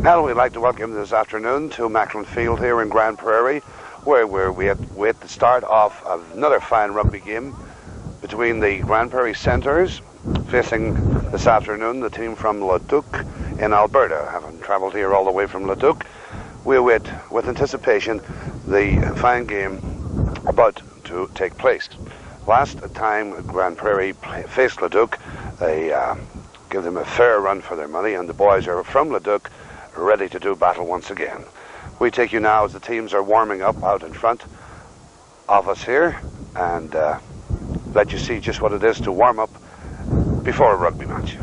Well, we'd like to welcome you this afternoon to Macklin Field here in Grande Prairie, where we're at the start of another fine rugby game between the Grande Prairie Centaurs, facing this afternoon the team from Leduc in Alberta. Having travelled here all the way from Leduc, we await with anticipation the fine game about to take place. Last time Grande Prairie faced Leduc, they give them a fair run for their money, and the boys are from Leduc ready to do battle once again. We take you now as the teams are warming up out in front of us here, and let you see just what it is to warm up before a rugby match.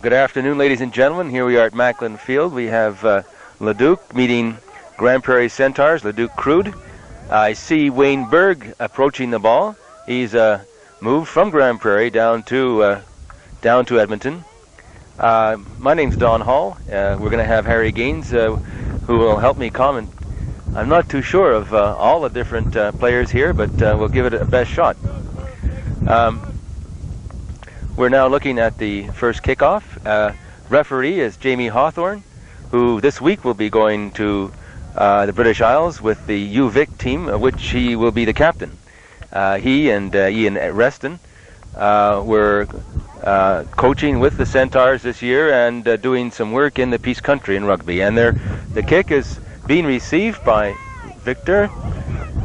Good afternoon, ladies and gentlemen. Here we are at Macklin Field. We have Leduc meeting Grande Prairie Centaurs, leduc+crude. I see Wayne Berg approaching the ball. He's moved from Grande Prairie down to Edmonton. My name's Don Hall. We're going to have Harry Gaines, who will help me comment. I'm not too sure of all the different players here, but we'll give it a best shot. We're now looking at the first kickoff. Referee is Jamie Hawthorne, who this week will be going to the British Isles with the UVic team, which he will be the captain. He and Ian Reston were coaching with the Centaurs this year and doing some work in the Peace Country in rugby. And the kick is being received by Victor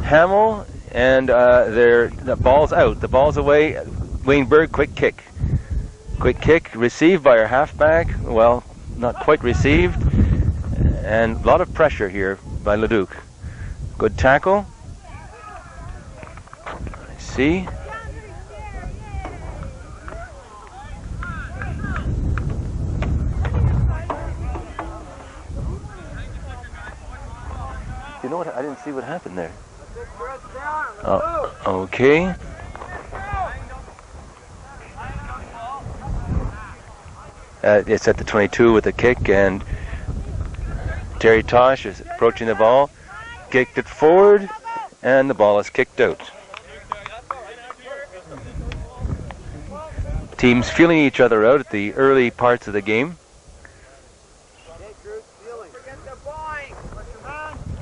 Hamill, and the ball's out. The ball's away. Wayne Berg, quick kick. Quick kick received by our halfback. Well, not quite received. And a lot of pressure here by Leduc. Good tackle. I see. You know what? I didn't see what happened there. Oh, okay. It's at the 22 with a kick, and Terry Tosh is approaching the ball, kicked it forward, and the ball is kicked out. Teams feeling each other out at the early parts of the game.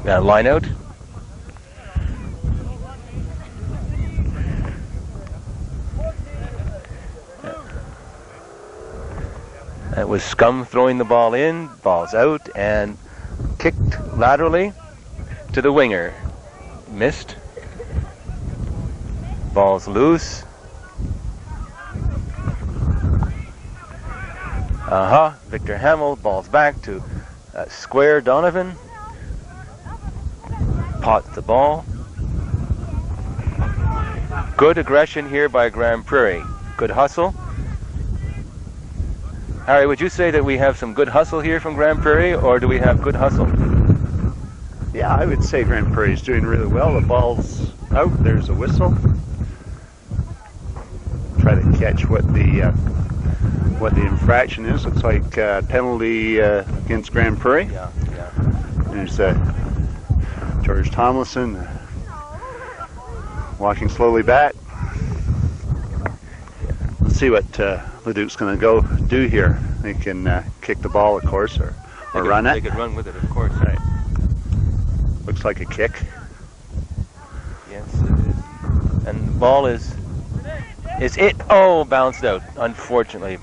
Line out. That was Scum throwing the ball in, ball's out, and kicked laterally to the winger. Missed. Ball's loose. Victor Hamill, ball's back to square Donovan. Pots the ball. Good aggression here by Grande Prairie. Good hustle. Harry, would you say that we have some good hustle here from Grande Prairie, or do we have good hustle? Yeah, I would say Grande Prairie is doing really well. The ball's out. There's a whistle. Try to catch what the infraction is. Looks like penalty against Grande Prairie. Yeah. There's George Tomlinson walking slowly back. Let's see what Leduc's going to go do here. They can kick the ball, of course, or run it. They could run with it, of course. Right. Looks like a kick. Yes, it is. And the ball is it? Oh, bounced out. Unfortunately,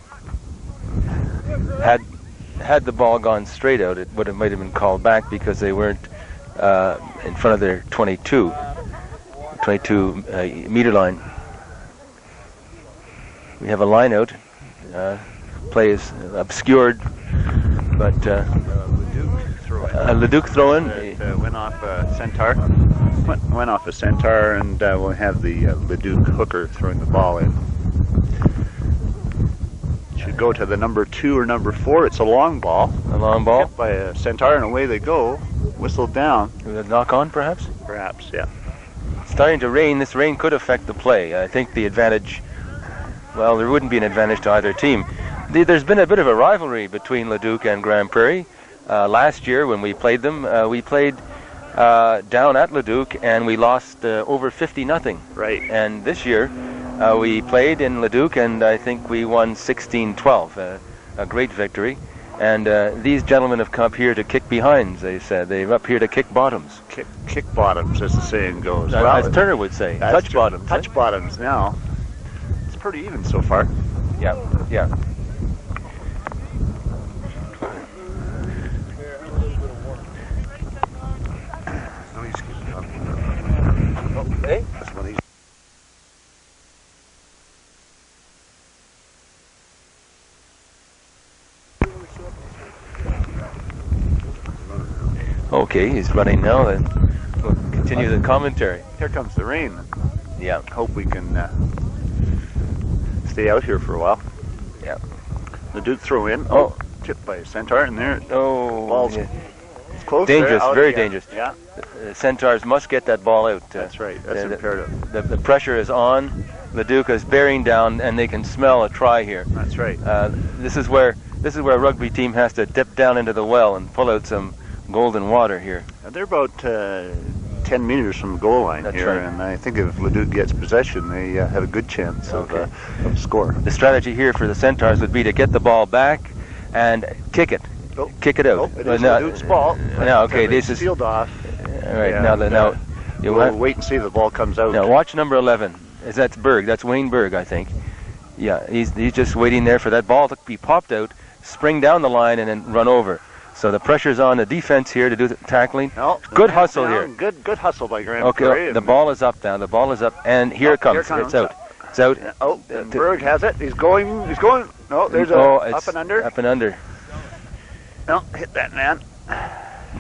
had the ball gone straight out, it might have been called back because they weren't in front of their 22 meter line. We have a line out. Play is obscured, but Leduc throw in. Went off a Centaur. Went off a Centaur, and we'll have the Leduc hooker throwing the ball in. Should go to the number 2 or number 4. It's a long ball. A long ball. Hit by a Centaur, and away they go. Whistled down. With a knock on, perhaps? Perhaps, yeah. It's starting to rain. This rain could affect the play. I think the advantage, well, there wouldn't be an advantage to either team. There's been a bit of a rivalry between Leduc and Grande Prairie. Last year when we played them, we played down at Leduc and we lost over 50-0. Right. And this year we played in Leduc and I think we won 16-12, a great victory. And these gentlemen have come up here to kick behinds, they said. They're up here to kick bottoms. Kick bottoms, as the saying goes. As Turner would say. Touch bottoms. Touch bottoms now. It's pretty even so far. Yeah. Hey? That's what he's... Okay, he's running now. Then we'll continue the commentary. Here comes the rain. Yeah. Hope we can stay out here for a while. Yeah. The Duke throw in. Oh. Tipped by a Centaur, and there. Oh. Ball's Yeah. It's close. Dangerous, there. very dangerous. Yeah. The Centaurs must get that ball out. That's right. That's imperative. The pressure is on. Leduc is bearing down, and they can smell a try here. That's right. This is where a rugby team has to dip down into the well and pull out some golden water here. They're about 10 meters from the goal line. That's here, right. And I think if Leduc gets possession, they have a good chance of a score. The strategy here for the Centaurs would be to get the ball back and kick it. Oh. Kick it out. Oh, it is Leduc's ball. Now, okay, this is sealed off. All right. Yeah, now, we'll wait and see if the ball comes out. Now watch number 11. That's Berg. That's Wayne Berg, I think. Yeah, he's just waiting there for that ball to be popped out, spring down the line, and then run over. So the pressure's on the defense here to do the tackling. No, good hustle here. Good hustle by Grande Prairie. Okay, the ball is up now. The ball is up, and here it comes. It's out. It's out. Yeah. Oh, Berg has it. He's going. No, there's up and under. Up and under. No, hit that man.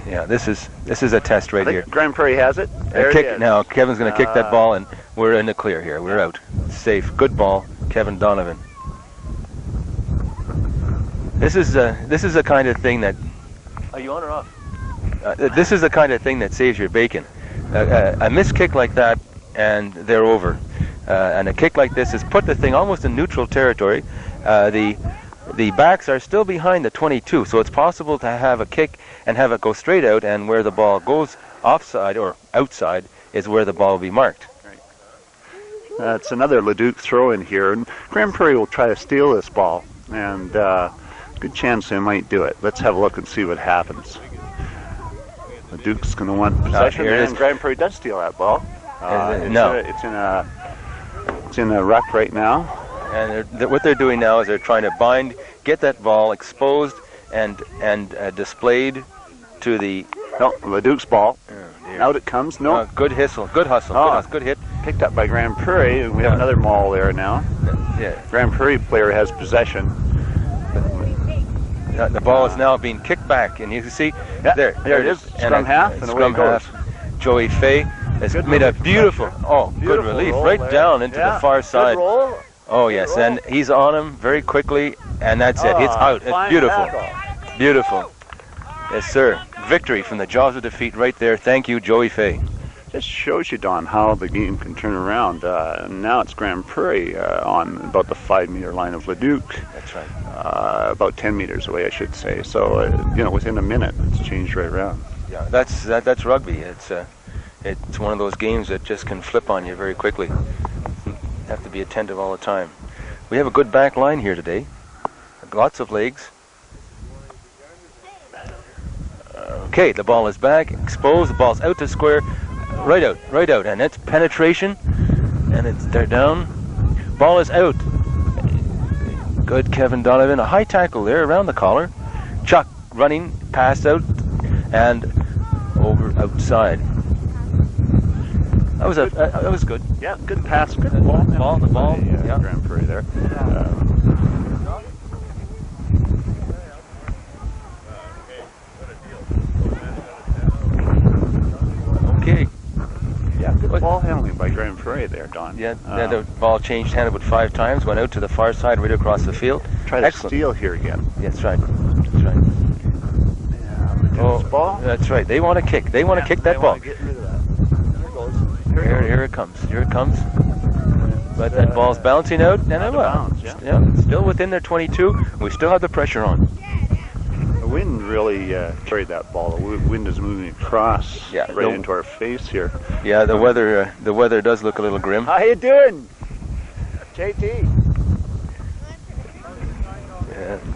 Yeah, this is a test right here. Grande Prairie has it. There it is. Now Kevin's going to kick that ball, and we're in the clear here. We're out. Safe. Good ball, Kevin Donovan. This is the kind of thing that. Are you on or off? This is the kind of thing that saves your bacon. A missed kick like that, and they're over. And a kick like this has put the thing almost in neutral territory. The backs are still behind the 22, so it's possible to have a kick and have it go straight out, and where the ball goes offside or outside is where the ball will be marked. Right. It's another Leduc throw in here, and Grande Prairie will try to steal this ball, and good chance they might do it. Let's have a look and see what happens. Leduc's going to want possession, and Grande Prairie does steal that ball. No. It's in a ruck right now. And what they're doing now is they're trying to bind get that ball exposed and displayed to the... No, Leduc's ball. Out it comes. No. Good hustle. Good hustle. Oh. Good hit. Picked up by Grande Prairie, and we have another maul there now. Yeah. Grande Prairie player has possession. The ball is now being kicked back, and you can see there it is. Scrum half, and away it goes. Joey Fay has made a beautiful good relief right there. down into the far side. Good roll. Oh yes, and he's on him very quickly, and that's it. It's out. It's beautiful. Beautiful. Yes, sir. Victory from the jaws of defeat right there. Thank you, Joey Fay. Just shows you, Don, how the game can turn around. Now it's Grande Prairie on about the 5-meter line of Leduc. That's right. About 10 meters away, I should say. So, within a minute, it's changed right around. Yeah, that's rugby. It's one of those games that just can flip on you very quickly. You have to be attentive all the time. We have a good back line here today. Lots of legs. Okay, the ball is back, exposed. The ball's out to square. Right out, and it's penetration, and they're down. Ball is out. Good, Kevin Donovan. A high tackle there around the collar. Chuck running, passed out, and over outside. That was good. Yeah, good pass, good ball. The ball. Yeah, Grande Prairie there. Okay. Yeah, good ball handling by Grande Prairie there, Don. Yeah, the ball changed hand about 5 times, went out to the far side, right across the field. Try to steal here again. Yeah, that's right. That's right. Yeah, ball. That's right. They want to kick. They want to kick that ball. Get rid of that. There it goes. Here it comes. Here it comes. But that ball's bouncing out, and still within their 22. We still have the pressure on. The wind really carried that ball. The wind is moving across right into our face here. Yeah, the weather does look a little grim. How you doing, JT?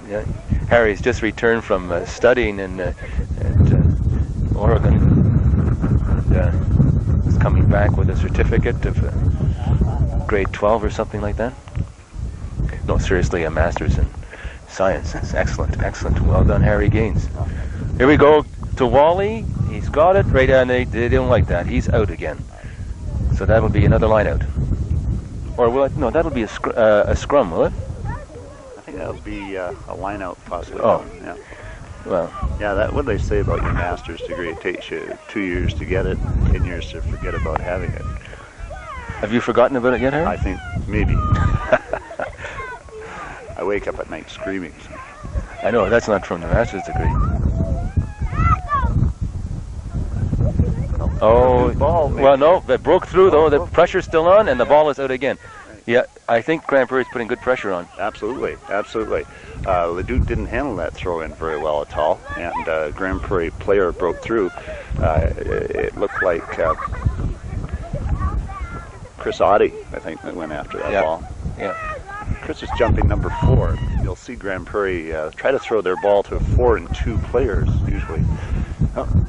Yeah. Harry's just returned from studying at Oregon. He's coming back with a certificate of grade 12 or something like that. No, seriously, a master's in science. It's excellent. Well done, Harry Gaines. Here we go to Wally. He's got it right, and they don't like that. He's out again. So that'll be another line out. Or will it? No, that'll be a scrum, will it? I think that'll be a line out possibly. Oh, yeah. Well. Yeah, what they say about your master's degree, it takes you 2 years to get it, 10 years to forget about having it. Have you forgotten about it yet, Harry? I think maybe. I wake up at night screaming. So. I know, that's not from the master's degree. Ball, well, no, that broke through, though. The pressure's still on, and the ball is out again. Yeah, I think Grande Prairie's putting good pressure on. Absolutely. Leduc didn't handle that throw in very well at all, and Grande Prairie player broke through. It looked like Chris Audie, I think, that went after that ball. Yeah. Chris is jumping number 4. You'll see Grande Prairie try to throw their ball to 4 and 2 players usually.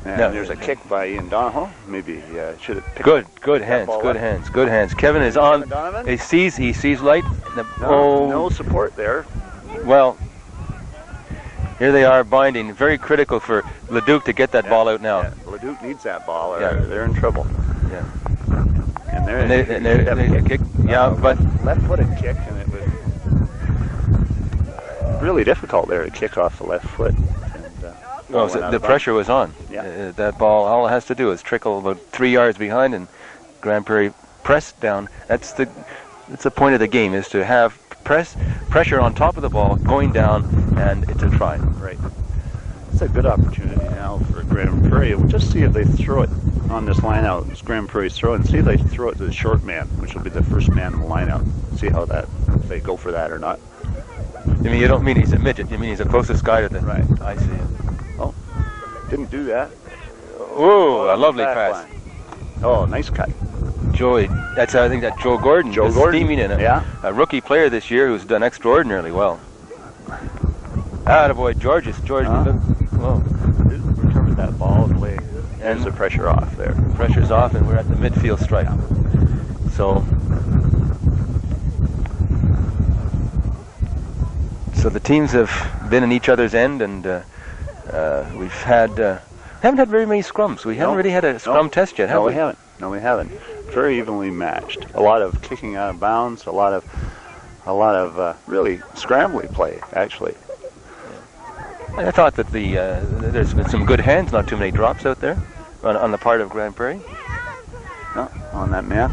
There's a kick by Ian Donahoe. Maybe should have picked Good hands. Kevin is on. He sees light. No support there. Well, here they are binding. Very critical for Leduc to get that ball out now. Yeah. Leduc needs that ball. They're in trouble. Yeah. And they kick. Yeah, but left-footed kick, and it was really difficult there to kick off the left foot. So the pressure was on. Yeah. That ball, all it has to do is trickle about 3 yards behind, and Grande Prairie press down. That's the point of the game, is to have pressure on top of the ball going down, and it's a try. Right. It's a good opportunity now for Grande Prairie. We'll just see if they throw it on this line out. It's Grande Prairie's throw, and see if they throw it to the short man, which will be the first man in the line out. See if they go for that or not. You mean you don't mean he's a midget? You mean he's the closest guy to the... Right. I see. Oh, didn't do that. Oh, a lovely pass. Line. Oh, nice cut. Joey, I think that Joe Gordon is steaming in it. Yeah. A rookie player this year who's done extraordinarily well. Attaboy, George. Whoa. Recovered that ball away. And the pressure off there. Pressure's off, and we're at the midfield stripe. So So the teams have been in each other's end, and we've haven't had very many scrums. We haven't really had a scrum test yet, have we? No, we haven't. Very evenly matched. A lot of kicking out of bounds. A lot of really scrambly play, actually. I thought that there's been some good hands, not too many drops out there on the part of Grande Prairie. No, on that map,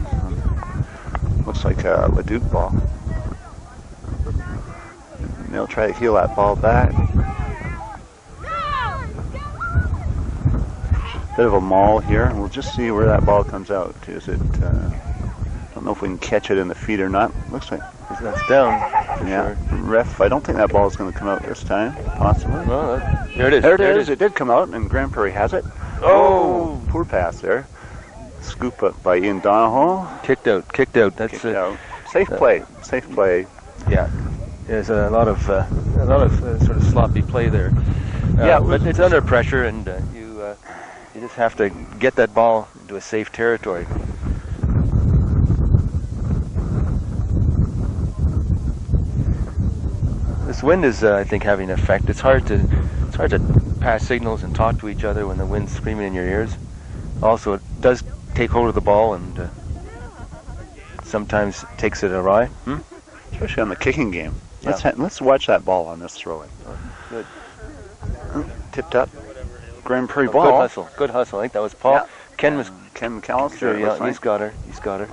looks like a leduc ball. And they'll try to heel that ball back. Bit of a maul here, and we'll just see where that ball comes out. Is it? I don't know if we can catch it in the feet or not. Looks like that's down. Yeah, sure. Ref, I don't think that ball is going to come out this time. Possibly. Well, there it is. There it is. It did come out, and Grande Prairie has it. Oh, poor pass there. Scoop up by Ian Donahoe. Kicked out. That's kicked out. Safe play. Yeah. There's a lot of sort of sloppy play there. Yeah, but it's under pressure, and you just have to get that ball into a safe territory. This wind is, I think, having an effect. It's hard to pass signals and talk to each other when the wind's screaming in your ears. Also, it does take hold of the ball and sometimes takes it awry. Especially on the kicking game. Yeah. Let's watch that ball on this throw-in. Good. Tipped up. Grande Prairie ball. Good hustle. I think that was Paul. Yeah. Ken McAllister. Sure, yeah, he's got her.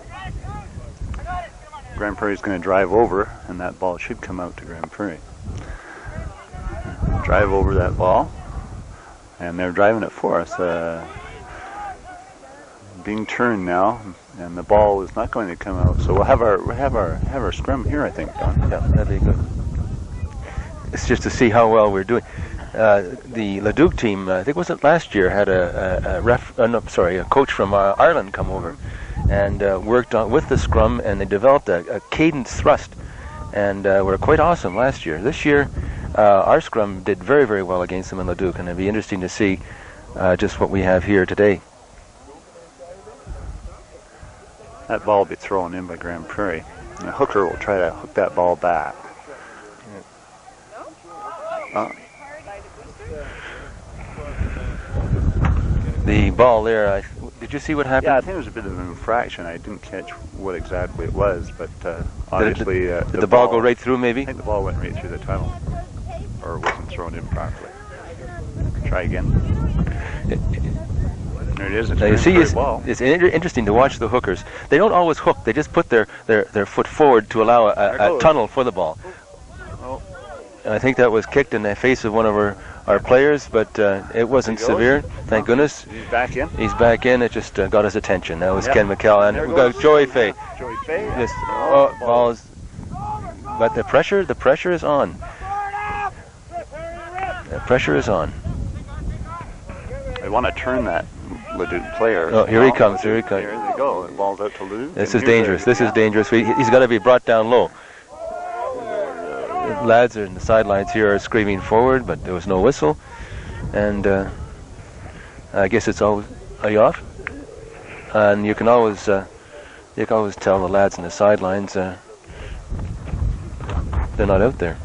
Grande Prairie's going to drive over, and that ball should come out to Grande Prairie. Drive over that ball, and they're driving it for us. Being turned now, and the ball is not going to come out. So we'll have our scrum here, I think, Don. Yeah, that'd be good. It's just to see how well we're doing. The Leduc team, I think was it last year, had a coach from Ireland come over and worked on with the scrum, and they developed a cadence thrust, and were quite awesome last year. This year, our scrum did very, very well against them in Leduc, and it'd be interesting to see just what we have here today. That ball will be thrown in by Grande Prairie, and the hooker will try to hook that ball back. The ball there, did you see what happened? Yeah, I think it was a bit of an infraction. I didn't catch what exactly it was, but obviously... Did the ball go right through, maybe? I think the ball went right through the tunnel, or wasn't thrown in properly. Try again. There it is. It's interesting to watch the hookers. They don't always hook. They just put their foot forward to allow a tunnel for the ball. Oh. And I think that was kicked in the face of one of our players, but it wasn't severe. Thank goodness. He's back in. He's back in. It just got his attention. That was Ken McCall, and we've got Joey Fay. This ball is, but the pressure is on. The pressure is on. They want to turn that Leduc player. Oh, here he comes. Here they go. The ball's out to Leduc. This is dangerous. This is dangerous. He's got to be brought down low. Lads are in the sidelines here are screaming forward, but there was no whistle, and I guess it's always, are you off? And you can always tell the lads in the sidelines they're not out there.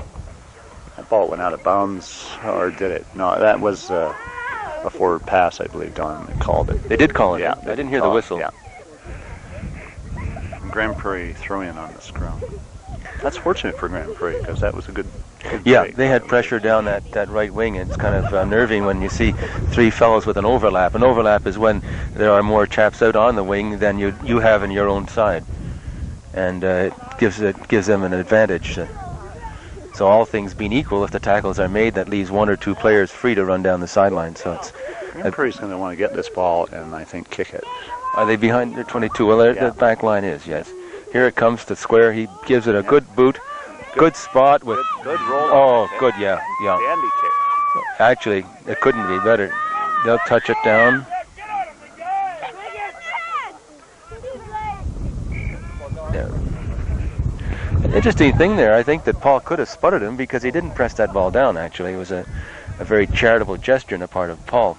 That ball went out of bounds, or did it? No, that was a forward pass, I believe. Don called it. They did call it. Yeah, I didn't hear the whistle. Yeah. Grande Prairie throw in on the scrum. That's fortunate for Grande Prairie, because that was a good break. They had pressure down that right wing. It's kind of unnerving when you see three fellows with an overlap. An overlap is when there are more chaps out on the wing than you have in your own side, and it gives them an advantage. So all things being equal, if the tackles are made, that leaves one or two players free to run down the sideline. So it's Grande Prairie's going to want to get this ball and I think kick it. Are they behind their 22? Well, the back line is, yes. Here it comes to square. He gives it a good boot. Good spot with... Good roll. Oh, good, yeah. Dandy kick. Actually, it couldn't be better. They'll touch it down. Yeah. An interesting thing there, I think that Paul could have sputtered him because he didn't press that ball down, actually. It was a very charitable gesture on the part of Paul.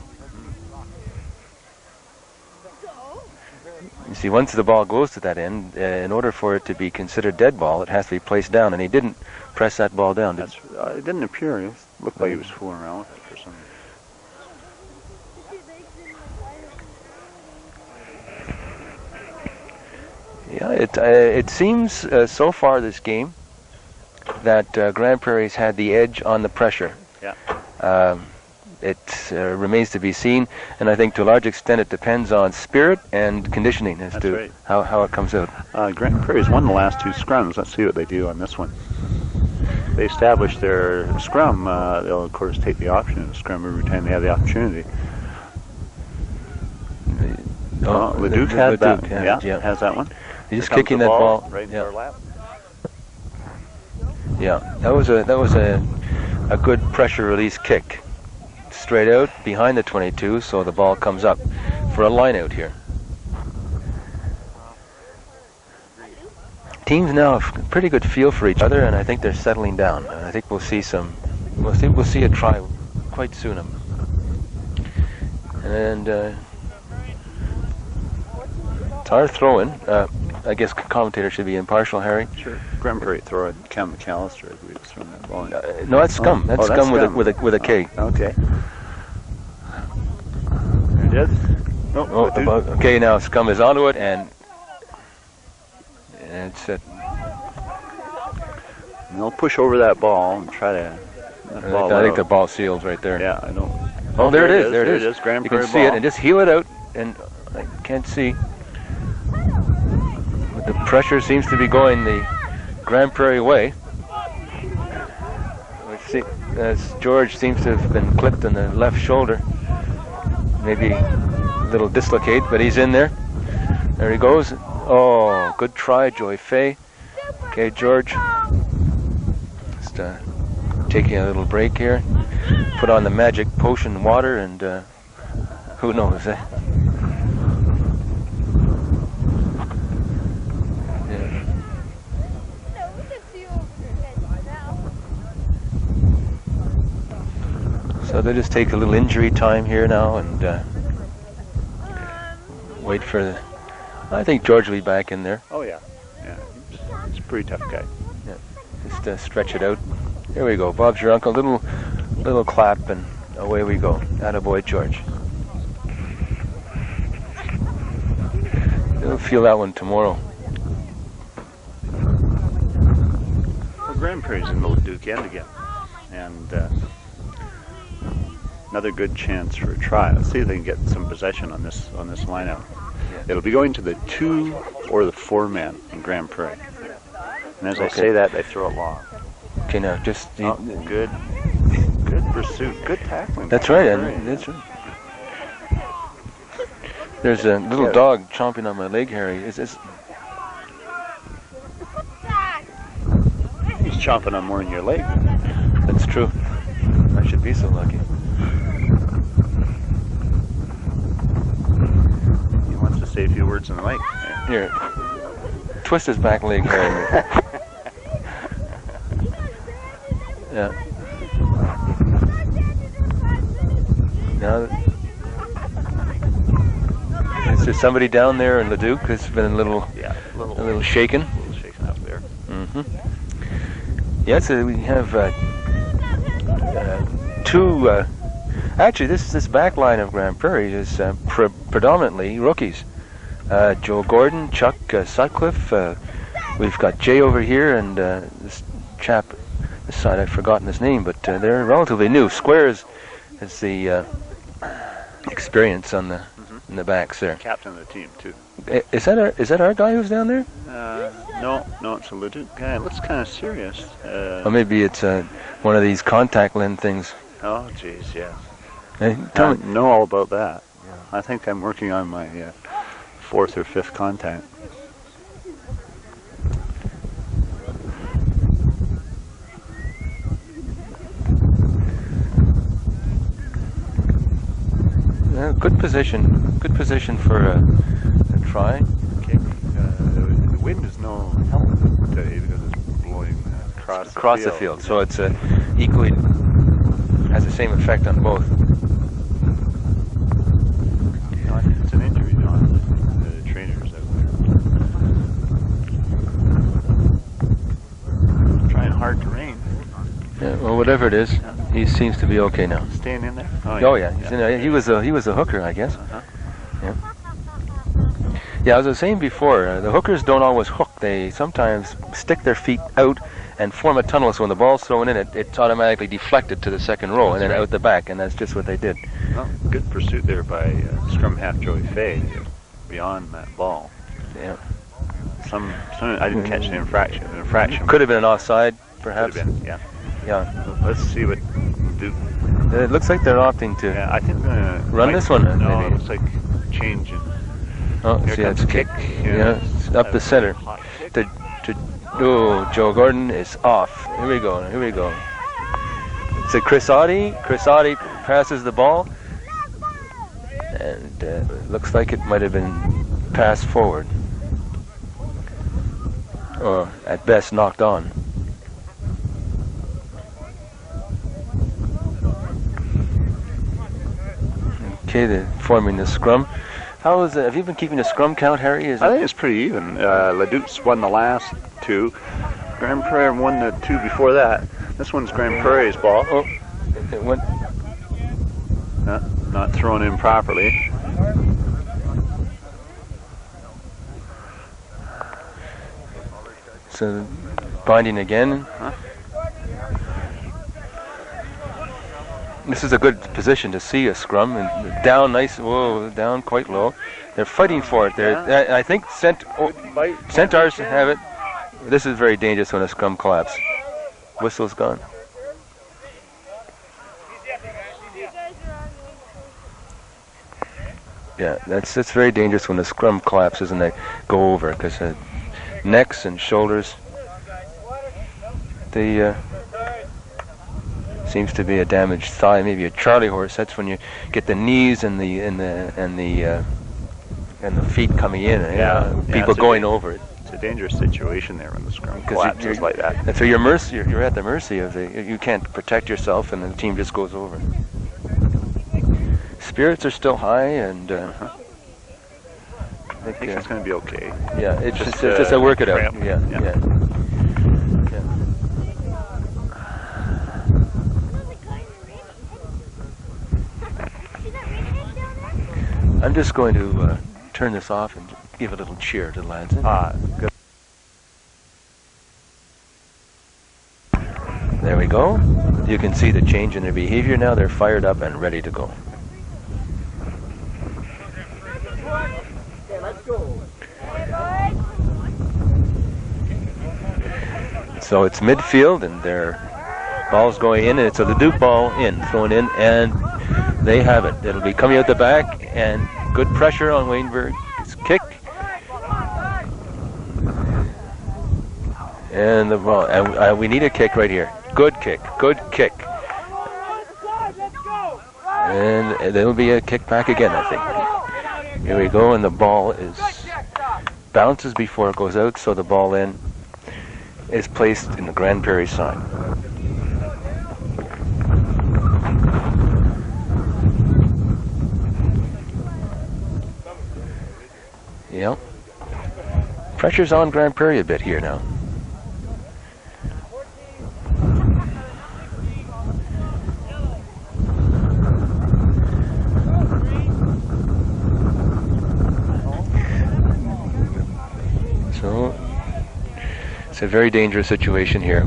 You see, once the ball goes to that end, in order for it to be considered dead ball, it has to be placed down, and he didn't press that ball down. It didn't appear. It looked like he was fooling around with it for some reason. Yeah, it seems so far this game that Grande Prairie's had the edge on the pressure. Yeah. It remains to be seen, and I think to a large extent it depends on spirit and conditioning as to how it comes out. Grande Prairie's won the last 2 scrums. Let's see what they do on this one. They establish their scrum. They'll, of course, take the option in the scrum every time they have the opportunity. Leduc had that. Yeah, has that one. He's just kicking that ball right in our lap. Yeah, that was a good pressure release kick. Straight out behind the 22, so the ball comes up for a line out here. Teams now have a pretty good feel for each other, and I think they're settling down. And I think we'll see a try quite soon. And it's our throw-in. I guess commentator should be impartial, Harry. Sure. Grande Prairie throw it. Cam McAllister, I believe, is throwing that ball. No, that's Scum. That's Scum with a K. Okay. There it is. Okay, now Scum is onto it, and it's it. And they'll push over that ball and try to. I think the ball seals right there. Yeah, I don't. Oh, there it is. There it is. Grande You Prairie can see ball. it, and just heel it out, and I can't see. But the pressure seems to be going the Grande Prairie way. As George seems to have been clipped on the left shoulder. Maybe a little dislocate, but he's in there. There he goes. Oh, good try, Joy Fay. Okay, George. Just taking a little break here. Put on the magic potion water, and who knows, eh? So they just take a little injury time here now and wait for the... I think George will be back in there. Oh, yeah. Yeah, he's a pretty tough guy. Yeah, just stretch it out. There we go. Bob's your uncle. Little clap, and away we go. Attaboy, George. You'll feel that one tomorrow. Well, Grande Prairie's in the Leduc end again. And... another good chance for a try. Let's see if they can get some possession on this lineup. Yeah. It'll be going to the 2 or the 4 men in Grande Prairie. And as I say that, they throw it long. Okay, now just good pursuit, good tackling. That's right, that's right. There's a little dog chomping on my leg, Harry. He's chomping on more than your leg. That's true. I should be so lucky. He wants to say a few words in the mic. Here, twist his back leg, Harry. Yeah. Now, is there somebody down there in Leduc who's been a little shaken? A little shaken up there. Mm-hmm. Yes, we have two. Actually, this back line of Grande Prairie is predominantly rookies. Joe Gordon, Chuck Sutcliffe. We've got Jay over here, and this chap this side. I've forgotten his name, but they're relatively new. Squares is the experience on the in the backs there. Captain of the team too. Is that our guy who's down there? No, it's a Leduc guy. It looks kind of serious. Or maybe it's one of these contact lens things. Oh, jeez, yeah. Hey, I know all about that. Yeah. I think I'm working on my 4th or 5th contact. Good position for a try. Okay. The wind is no help today because it's blowing across the field. So it's equally has the same effect on both. It's an injury, John. The trainers out whatever it is, he seems to be okay now. Staying in there? Oh yeah, he's in there. He was a hooker, I guess. Yeah. Yeah, as I was saying before, the hookers don't always hook. They sometimes stick their feet out and form a tunnel, so when the ball's thrown in, it's automatically deflected to the second row and then out the back, and that's just what they did. Well, good pursuit there by scrum half Joey Fay beyond that ball. Yeah. Some I didn't catch an infraction. An infraction could have been an offside, perhaps. Could have been, yeah. Yeah. Let's see what. It looks like they're opting to. Yeah, I think run this one. No, maybe. it looks like changing. Oh, Here see, comes it's kick. Yeah, it's up the center. Oh, Joe Gordon is off. Here we go. Here we go. It's a Chris Audie. Chris Audie passes the ball, and it looks like it might have been passed forward, or at best knocked on. Okay, they're forming the scrum. How is it? Have you been keeping a scrum count, Harry? I think it's pretty even. Leduc's won the last two. Grande Prairie won the two before that. This one's Grande Prairie's ball. Oh, it went. Not thrown in properly. So binding again. This is a good position to see a scrum, and down nice. Whoa, down quite low. They're fighting for it. I think Centaurs have it. This is very dangerous when a scrum collapses. Whistle's gone. Yeah, that's very dangerous when the scrum collapses and they go over, because necks and shoulders. They seems to be a damaged thigh, maybe a Charlie horse. That's when you get the knees and the feet coming in. People going over it. It's a dangerous situation there when the scrum collapses like that. And so you're at the mercy of you can't protect yourself, and the team just goes over. Spirits are still high, and I think it's going to be okay. Yeah, it's just a work it out. Yeah. I'm just going to turn this off and give a little cheer to the lads. Good. There we go. You can see the change in their behavior now. They're fired up and ready to go. So it's midfield, and their ball's going in, and it's a leduc ball thrown in, and they have it. It'll be coming out the back, and good pressure on Weinberg. It's kick. And the ball, and we need a kick right here. Good kick. And there'll be a kick back again, I think. Here we go, and the ball bounces before it goes out, so the ball then is placed in the Grande Prairie side. Yep. Pressure's on Grande Prairie a bit here now. So it's a very dangerous situation here.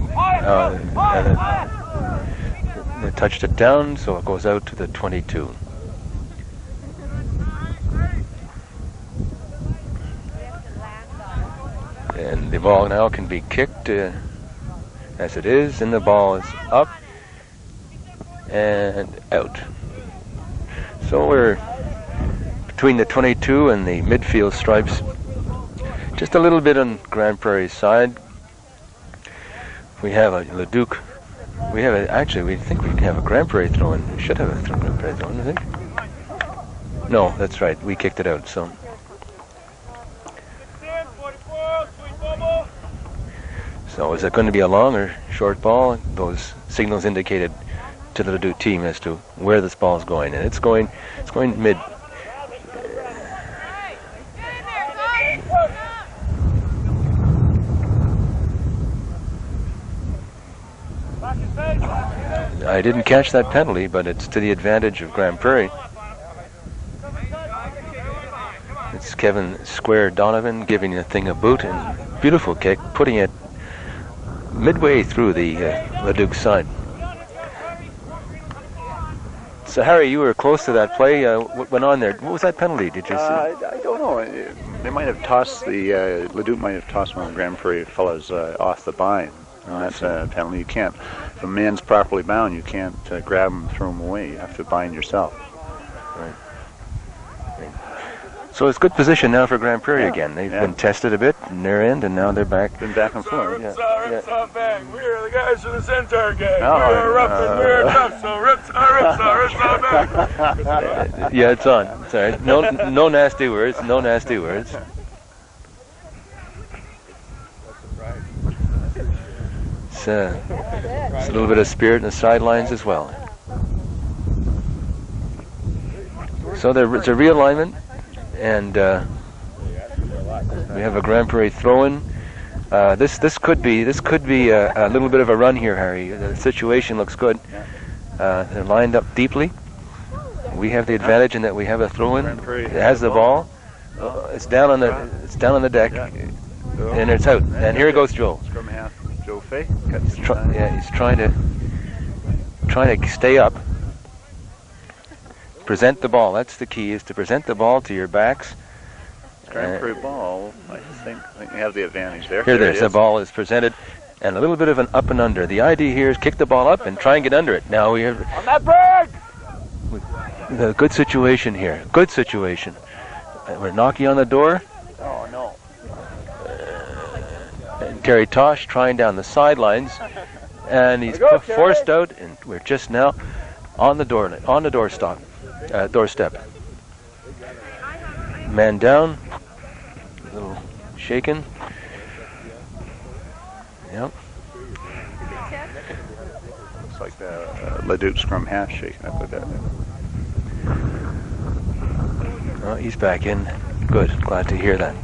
They touched it down, so it goes out to the 22. And the ball now can be kicked as it is, and the ball is up and out. So we're between the 22 and the midfield stripes, just a little bit on Grande Prairie's side. We have a leduc. We think we have a Grande Prairie throw-in. We should have a Grande Prairie throw-in, I think. No, that's right. We kicked it out, so. So is it going to be a long or short ball? Those signals indicated to the leduc team as to where this ball is going, and it's going mid. I didn't catch that penalty, but it's to the advantage of Grande Prairie. It's Kevin Square Donovan giving the thing a boot, and beautiful kick, putting it midway through the Leduc side. So Harry, you were close to that play. What went on there? What was that penalty? Did you see? I don't know. They might have tossed the Leduc might have tossed one of the Grande Prairie fellas off the bind, and that's a penalty. You can't. If a man's properly bound, you can't grab him and throw him away. You have to bind yourself. Right. So it's good position now for Grande Prairie again. They've been tested a bit in their end, and now they're back. Been back and forth. Ripsaw bang. We're the guys from the Centaur gang. Oh, we're rough and we're tough, so ripsaw bang. Yeah, it's on. Sorry. No nasty words. No nasty words. It's a little bit of spirit in the sidelines as well. So it's a realignment. And we have a Grande Prairie throw-in. This could be a little bit of a run here, Harry. The situation looks good. They're lined up deeply. We have the advantage in that we have a throw-in. It has the ball. It's down on the deck, and it's out. And here goes Joe. Scrum half, Joe Fay. He's trying to stay up. Present the ball. That's the key, is to present the ball to your backs. Grande Prairie ball, I think you have the advantage there. Here it is. The ball is presented, and a little bit of an up and under. The idea here is kick the ball up and try and get under it. Now we have On that break! a good situation here. Good situation. We're knocking on the door. Oh, no. And Terry Tosh trying down the sidelines, and he's forced out, and we're just now on the doorstep. Man down, a little shaken. Yep. Looks like the Leduc scrum half shaking up with that. Oh, he's back in. Good. Glad to hear that.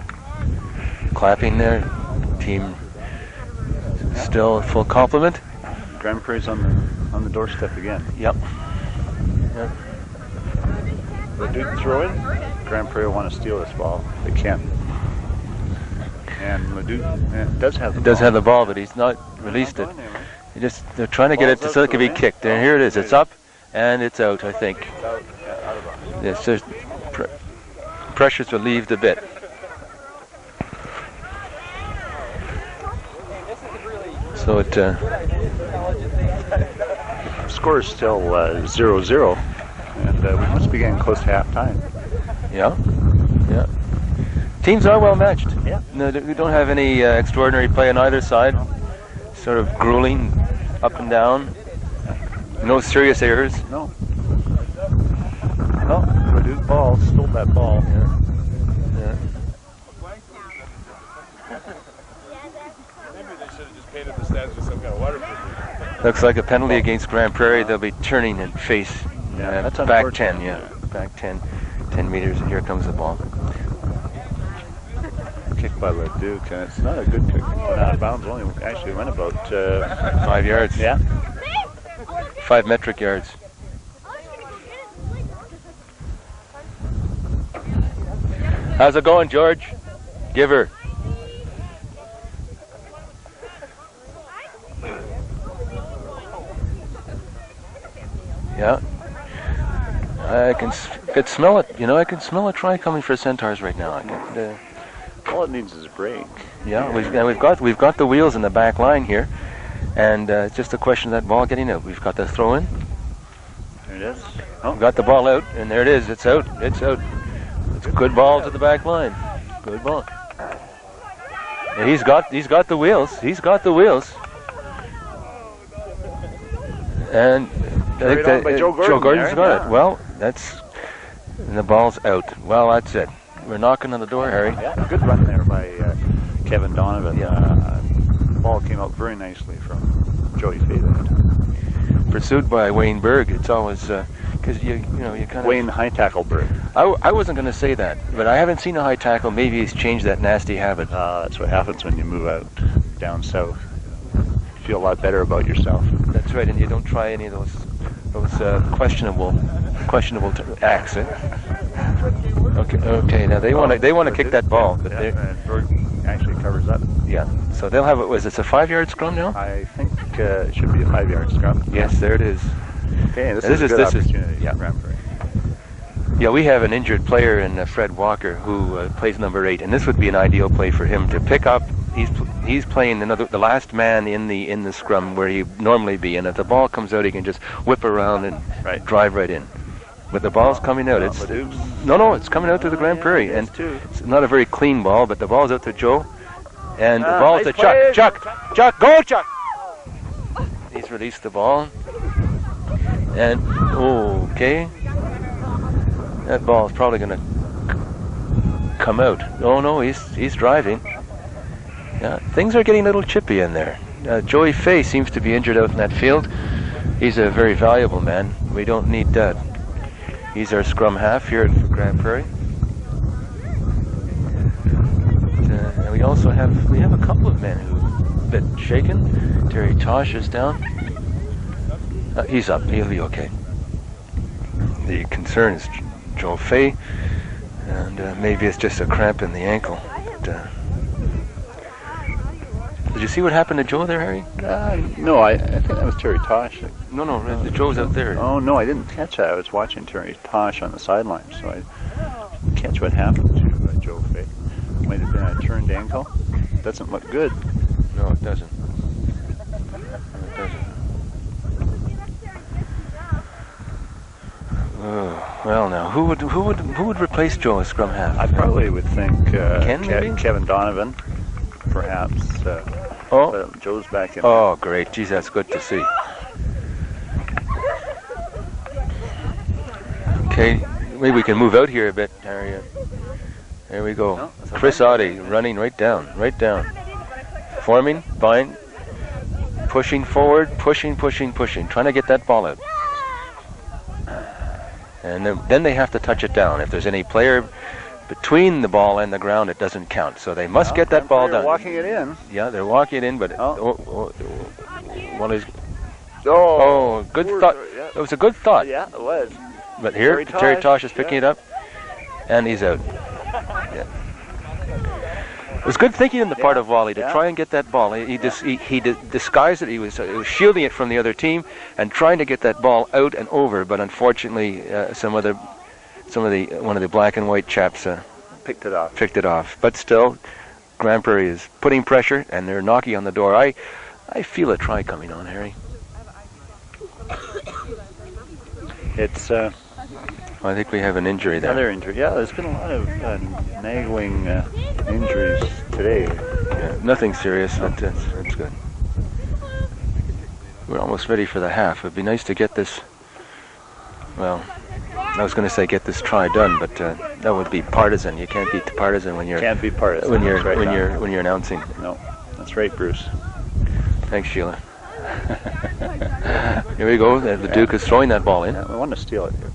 Clapping there. Team still full complement. Grande Prairie's on the doorstep again. Yep. Yep. Leduc throw in. Grande Prairie want to steal this ball. They can. And Leduc does have the ball. Does have the ball, but he's not released it. They're trying to get it so it can be kicked. And here it is. It's up and it's out, I think. Yes, there's pressure's relieved a bit. So it score is still 0-0, and we must be getting close to halftime. Yeah. Teams are well matched. Yeah. No, we don't have any extraordinary play on either side. Sort of grueling, up and down. No serious errors. No. No, Leduc ball stole that ball. Yeah. Maybe they should have just painted the stands with some kind of waterproof. Looks like a penalty against Grande Prairie. They'll be turning and face that's back unfortunate. 10. Yeah, back 10 meters, and here comes the ball. Kick by Leduc, and it's not a good kick. Went out of bounds. Only actually went about 5 yards. Yeah. 5 metric yards. How's it going, George? Give her. Yeah. I could smell it. You know, I can smell a try coming for Centaurs right now. All it needs is a break. Yeah, we've got the wheels in the back line here, and it's just a question of that ball getting out. We've got the throw in. There it is. Oh. We've got the ball out, and there it is. It's out. It's out. It's a good ball to the back line. Good ball. Yeah, he's got the wheels. He's got the wheels. And I think that Joe Gordon's there, got it. Well, and the ball's out. Well, that's it. We're knocking on the door, Harry. Yeah, good run there by Kevin Donovan. Yeah. Ball came out very nicely from Joey Fay that time. Pursued by Wayne Berg. It's always because you kind of Wayne High Tackle Berg. I wasn't going to say that, but I haven't seen a high tackle. Maybe he's changed that nasty habit. That's what happens when you move out down south. feel a lot better about yourself. That's right, and you don't try any of those questionable acts. Okay. Now they want to kick that ball, but Jordan actually covers up. yeah. So they'll have it. Was it a 5-yard scrum now? I think it should be a 5-yard scrum. Yes, there it is. Okay, this is a good opportunity yeah. for Grand Prairie. Yeah, we have an injured player in Fred Walker who plays number 8, and this would be an ideal play for him to pick up. He's playing the last man in the scrum where he'd normally be, and if the ball comes out, he can just whip around and drive right in. But the ball's coming out. It's coming out to the Grande Prairie, and it's not a very clean ball, but the ball's out to Joe, and the ball's to Chuck. Chuck, go Chuck! He's released the ball, and okay. That ball is probably going to come out. Oh no, he's driving. Yeah, things are getting a little chippy in there. Joey Fay seems to be injured out in that field. He's a very valuable man. We don't need that. He's our scrum half here for Grande Prairie. And we also have a couple of men who've been shaken. Terry Tosh is down. He's up. He'll be okay. The concern is Joe Fay, and maybe it's just a cramp in the ankle. But, did you see what happened to Joe there, Harry? No, I think that was Terry Tosh. No, Joe's out there. Oh no, I didn't catch that. I was watching Terry Tosh on the sideline, so I didn't catch what happened to Joe Fay. Might have been a turned ankle. Doesn't look good. No, it doesn't. Oh, well, now who would replace Joe as scrum half? I probably would think Ken, Kevin Donovan, perhaps. But Joe's back in. Oh, great! Geez, that's good to see. Okay, maybe we can move out here a bit, Harry. There we go. Chris Audie running right down. Forming, bind, pushing forward, pushing, trying to get that ball out. And then they have to touch it down. If there's any player between the ball and the ground, it doesn't count. So they must get that ball done. Walking it in. Yeah, they're walking it in, but good thought. Yeah. It was a good thought. Yeah, it was. But here, Terry Tosh is picking it up, and he's out. Yeah. It was good thinking on the part of Wally to try and get that ball. He disguised it. He was shielding it from the other team and trying to get that ball out and over. But unfortunately, one of the black and white chaps picked it off. Picked it off. But still, Grande Prairie is putting pressure and they're knocking on the door. I feel a try coming on, Harry. It's. I think we have an injury there. Another injury. Yeah, there's been a lot of nagging injuries today. Yeah, nothing serious, but that's good. We're almost ready for the half. It'd be nice to get this. Well, I was going to say get this try done, but that would be partisan. You can't be partisan when you're. Can't be partisan. When you're announcing. No, that's right, Bruce. Thanks, Sheila. Here we go. The Duke is throwing that ball in. Yeah, we want to steal it here.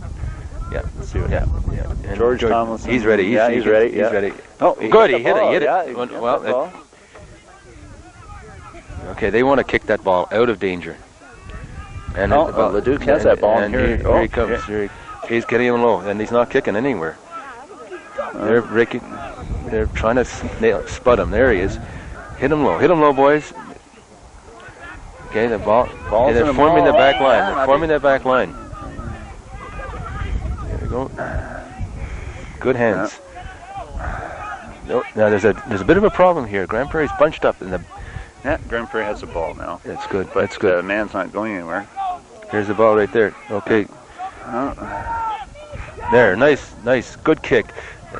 Yeah. Let's see what happens. Yeah. George Tomlinson. He's ready. He's ready. He's ready. Oh, good. He hit it. Yeah, well, okay, they want to kick that ball out of danger. And the Duke has that ball. And here he comes. Here he's getting him low, and he's not kicking anywhere. They're trying to spud him. There he is. Hit him low, boys. Okay, the ball. Okay, they're forming the back line. They're forming their back line. There we go. Good hands. No, now there's a bit of a problem here. Grande Prairie's bunched up in the. Yeah, Grande Prairie has the ball now. That's good. But that's good. The man's not going anywhere. Here's the ball right there. Okay. There, nice, good kick.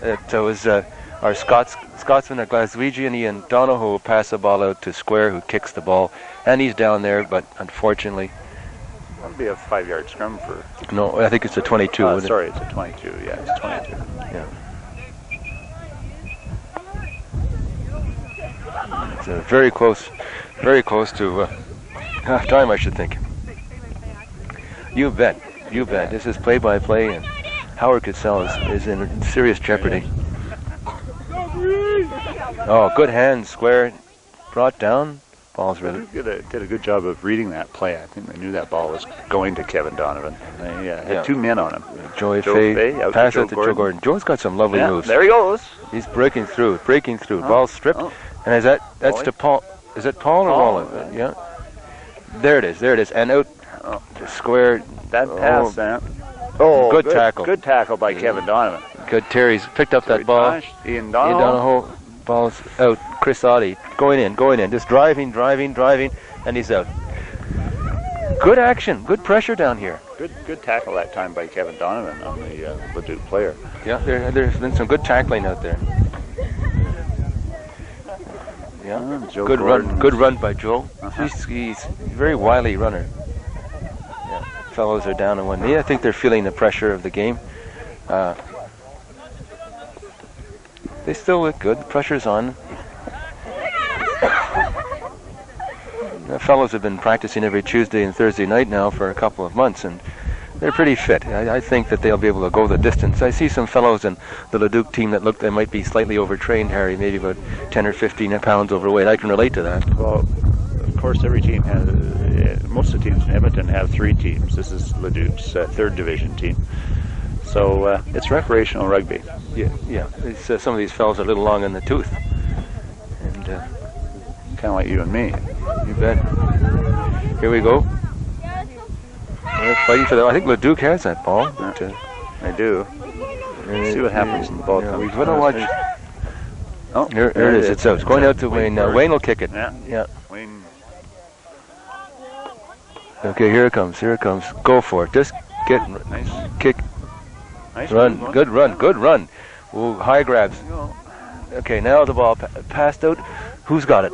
It was our Scotsman at Glaswegian, Ian Donohoe, who passed the ball out to Square, who kicks the ball, and he's down there, but unfortunately. That'd be a 5-yard scrum for. No, I think it's a 22. Sorry, it's a 22. Yeah, it's 22. Yeah. It's very close to half time, I should think. You bet. This is play-by-play, and Howard Cassell is in serious jeopardy. Oh, good hands, Square. Brought down. Ball's really... Did a good job of reading that play. I think they knew that ball was going to Kevin Donovan. They had two men on him. Joe Fay pass out to Joe Gordon. Joe's got some lovely moves. There he goes. He's breaking through. Ball stripped. And is that's to Paul. Is it Paul or Wallace? Yeah. There it is. And out square. That pass, Sam. Good tackle. Good tackle by Kevin Donovan. Good. Terry's picked up that ball. Ian Donahoe. Ball's out. Chris Oddie going in. Just driving, and he's out. Good action. Good pressure down here. Good tackle that time by Kevin Donovan on the Leduc player. Yeah, there's been some good tackling out there. Yeah, good run by Joe. He's a very wily runner. Yeah, fellows are down on one knee. I think they're feeling the pressure of the game. They still look good. The pressure's on. The fellows have been practicing every Tuesday and Thursday night now for a couple of months, and they're pretty fit. I think that they'll be able to go the distance. I see some fellows in the Leduc team that look they might be slightly overtrained, Harry, maybe about 10 or 15 pounds overweight. I can relate to that. Well, of course, every team has, most of the teams in Edmonton have 3 teams. This is Leduc's 3rd division team. So it's recreational rugby. Yeah. Some of these fellows are a little long in the tooth. And kind of like you and me. You bet. Here we go. They're fighting for that. I think Leduc has that ball. But, I do. Let's see what happens in the ball. We've got to watch. Oh, here it is. It's out. It's going out to Wayne now. Wayne will kick it. Yeah. Wayne. Okay, here it comes. Go for it. Just get kick. Nice run. Good run. Ooh, high grabs. Okay, now the ball passed out. Who's got it?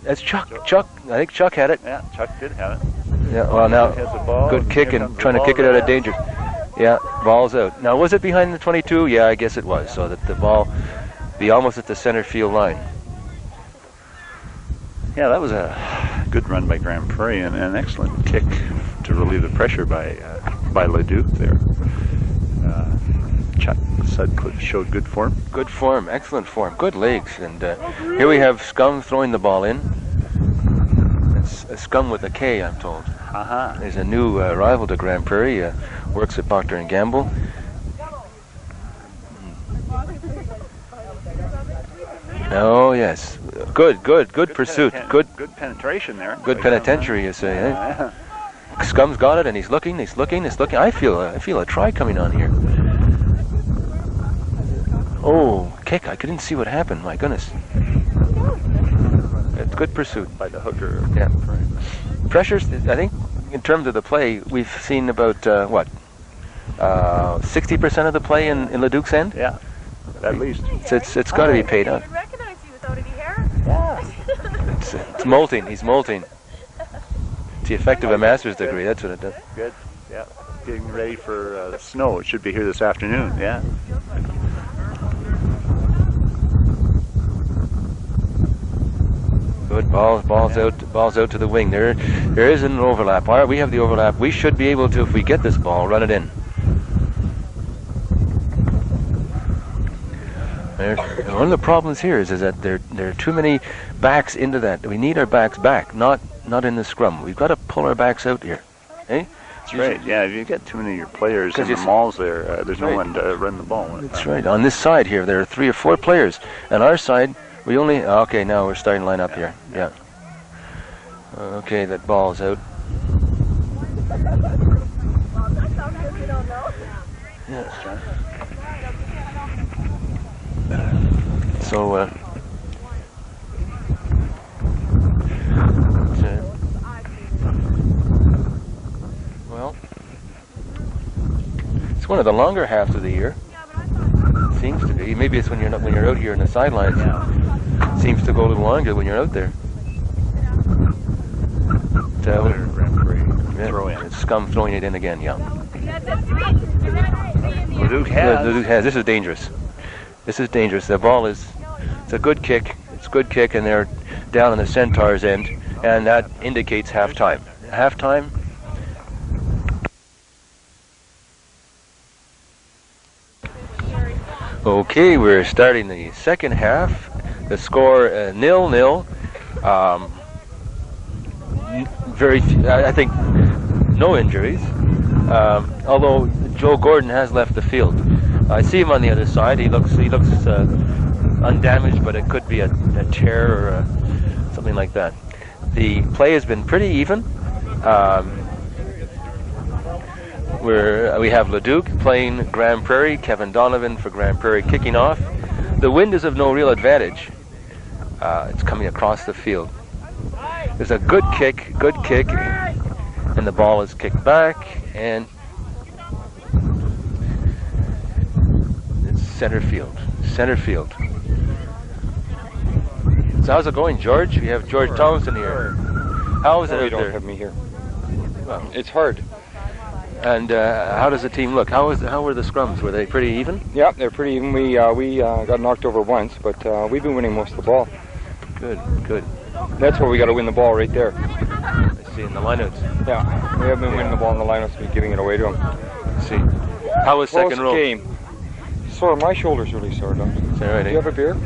That's Chuck. I think Chuck had it. Yeah, Chuck did have it. Yeah, well now, good kick and trying to kick it out of danger. Yeah, ball's out. Now, was it behind the 22? Yeah, I guess it was. So that the ball be almost at the center field line. Yeah, that was a good run by Grande Prairie and an excellent kick to relieve the pressure by Leduc there. Chuck Sutcliffe showed good form. Good form, excellent form, good legs. And here we have Scum throwing the ball in. It's a Scum with a K, I'm told. There's a new rival to Grande Prairie, works at Procter & Gamble. Oh, yes. Good pursuit. Good penetration there. Good penitentiary, you say, eh? Yeah. Scum's got it, and he's looking. I feel a try coming on here. Oh, kick. I couldn't see what happened. My goodness. It's good pursuit by the hooker. Yeah. Pressures, I think, in terms of the play, we've seen about, 60% of the play in Leduc's end? Yeah, at least. It's got to be paid out. I recognize you without any hair. Yeah. It's molting. He's molting. It's the effect of a master's degree. That's what it does. Good. Yeah. Getting ready for the snow. It should be here this afternoon. Yeah. Good balls out to the wing. There is an overlap. All right, we have the overlap. We should be able to, if we get this ball, run it in. One of the problems here is that there are too many backs into that. We need our backs back, not in the scrum. We've got to pull our backs out here. Eh? That's right. Yeah, if you get too many of your players in the mauls there, there's no one to run the ball. That's right. On this side here, there are 3 or 4 players. On our side, we only... Okay, now we're starting to line up here. Yeah. Okay, that ball's out. Yeah. So, well, it's one of the longer halves of the year. Seems to be. Maybe it's when you're out here in the sidelines. Seems to go a little longer when you're out there. Throw in. It's Scum throwing it in again. Yeah. Leduc has. This is dangerous. The ball is. It's a good kick. And they're down on the Centaurs end, and that indicates halftime. Halftime. Okay, we're starting the second half. The score 0-0. very few, I think no injuries. Although Joe Gordon has left the field. I see him on the other side. He looks undamaged, but it could be a tear or something like that. The play has been pretty even. We have Leduc playing Grande Prairie, Kevin Donovan for Grande Prairie kicking off. The wind is of no real advantage. It's coming across the field. There's a good kick, and the ball is kicked back, and it's center field. So how's it going, George? We have George Thompson here. How is it out You don't there? have me here. Well, It's hard. and how does the team look? How were the scrums? Were they pretty even? Yeah, they're pretty even. We got knocked over once, but we've been winning most of the ball. Good. That's where we got to win the ball right there. I see in the lineouts. Yeah, we have been winning the ball in the lineups, been giving it away to them. I see. How was second row? game. Sore. My shoulder's really sore, Doc. Is that right, Do you have a beer?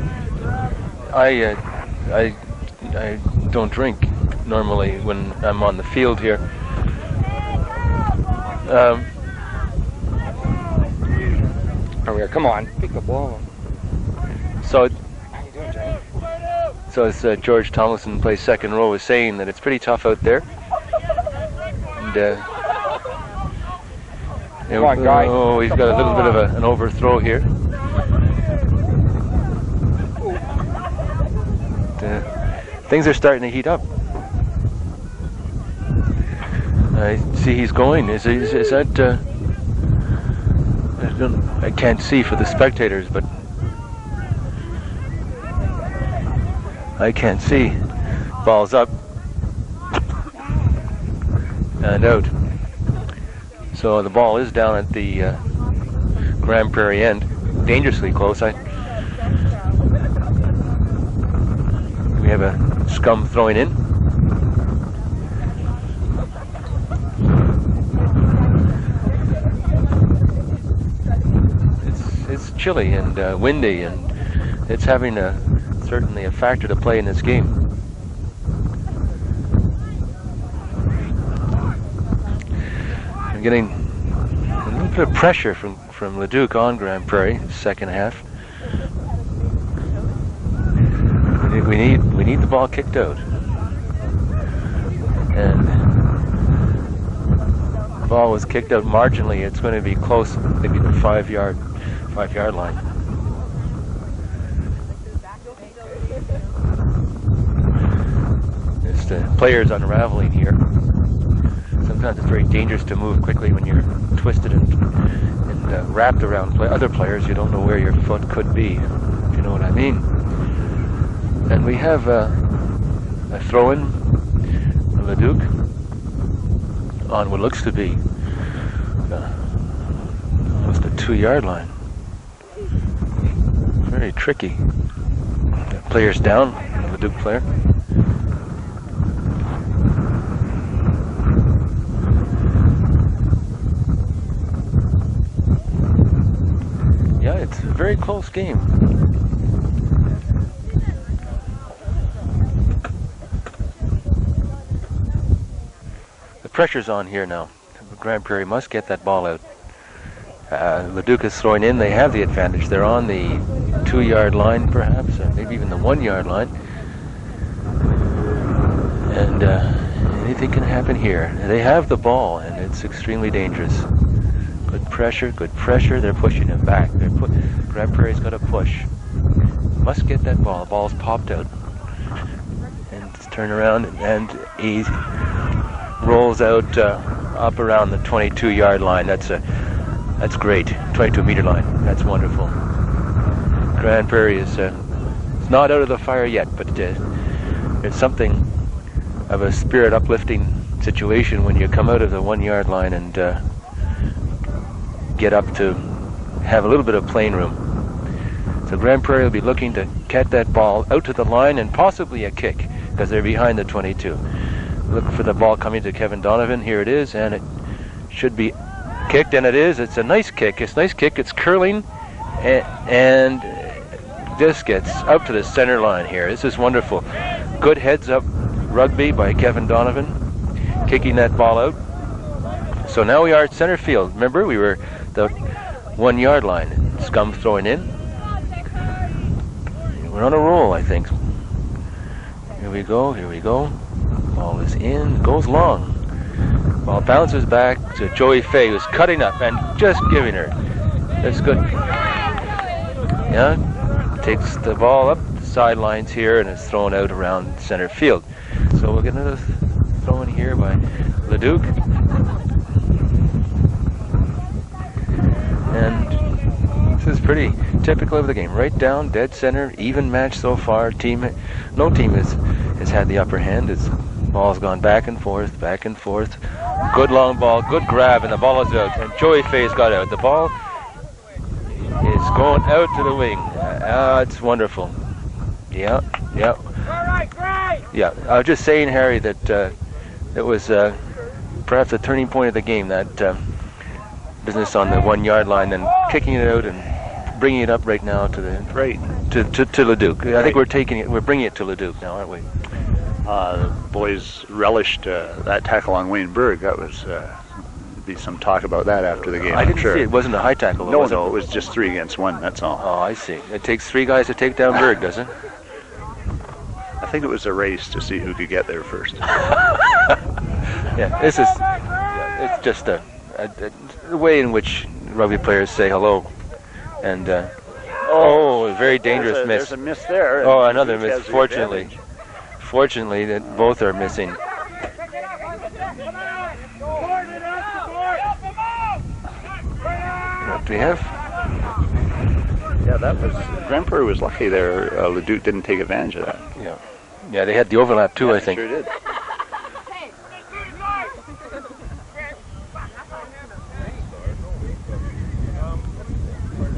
I don't drink normally when I'm on the field here. Oh yeah, come on, pick the ball up. So How you doing, Johnny? So as George Tomlinson plays second row is saying that it's pretty tough out there. And, Come on, guy. Oh, he's got a little bit of an overthrow here. Things are starting to heat up. I see he's going. Is that? I can't see for the spectators, but I can't see. Ball's up and out. So the ball is down at the Grande Prairie end, dangerously close. We have a scum throwing in. It's chilly and windy, and it's having certainly a factor to play in this game. I'm getting a little bit of pressure from Leduc on Grande Prairie, second half. We need the ball kicked out, and the ball was kicked out marginally. It's going to be close, maybe the 5 yard line. It's the players unraveling here. Sometimes it's very dangerous to move quickly when you're twisted and wrapped around other players. You don't know where your foot could be, if you know what I mean. And we have a throw-in, Leduc, on what looks to be almost a 2 yard line. Very tricky. The player's down, Leduc player. Yeah, it's a very close game. The pressure's on here now. Grande Prairie must get that ball out. Leduc is throwing in. They have the advantage. They're on the 2 yard line, perhaps, or maybe even the 1 yard line. And anything can happen here. They have the ball, and it's extremely dangerous. Good pressure. They're pushing him back. Grande Prairie's got to push. Must get that ball. The ball's popped out. And it's turned around, and he rolls out up around the 22 yard line. That's great. 22 meter line. That's wonderful. Grande Prairie is it's not out of the fire yet, but it's something of a spirit uplifting situation when you come out of the 1 yard line and get up to have a little bit of playing room. So Grande Prairie will be looking to get that ball out to the line and possibly a kick because they're behind the 22. Look for the ball coming to Kevin Donovan. Here it is, and it should be kicked, and it is. It's a nice kick. It's curling, and this gets up to the center line here. This is wonderful. Good heads-up rugby by Kevin Donovan. kicking that ball out. So now we are at center field. Remember, we were the 1 yard line. Scum throwing in. We're on a roll, I think. Here we go, here we go. Ball is in, goes long. Ball bounces back to Joey Fay, who's cutting up and just giving her. That's good. Yeah, takes the ball up the sidelines here and is thrown out around center field. So we'll get another throw in here by Leduc. And this is pretty typical of the game. Right down, dead center, even match so far. No team has had the upper hand. It's ball's gone back and forth, back and forth. Good long ball, good grab, and the ball is out. And Joey Fay's got out. The ball is going out to the wing. It's wonderful. Yeah. Yeah, I was just saying, Harry, that it was perhaps a turning point of the game, that business on the 1 yard line and kicking it out and bringing it up right now to the to Leduc. I think we're bringing it to Leduc now, aren't we? The boys relished that tackle on Wayne Berg. That was be some talk about that after the game. I didn't see it. It wasn't a high tackle. No, it was just 3 against 1. That's all. Oh, I see. It takes 3 guys to take down Berg, does it? I think it was a race to see who could get there first. Yeah, this is. It's just a way in which rugby players say hello, and very dangerous miss. There's a miss there. Oh, another miss. Fortunately, that both are missing. What do we have? Yeah, that was. Grande Prairie was lucky there. Leduc didn't take advantage of that. Yeah, they had the overlap too. I think. Sure did.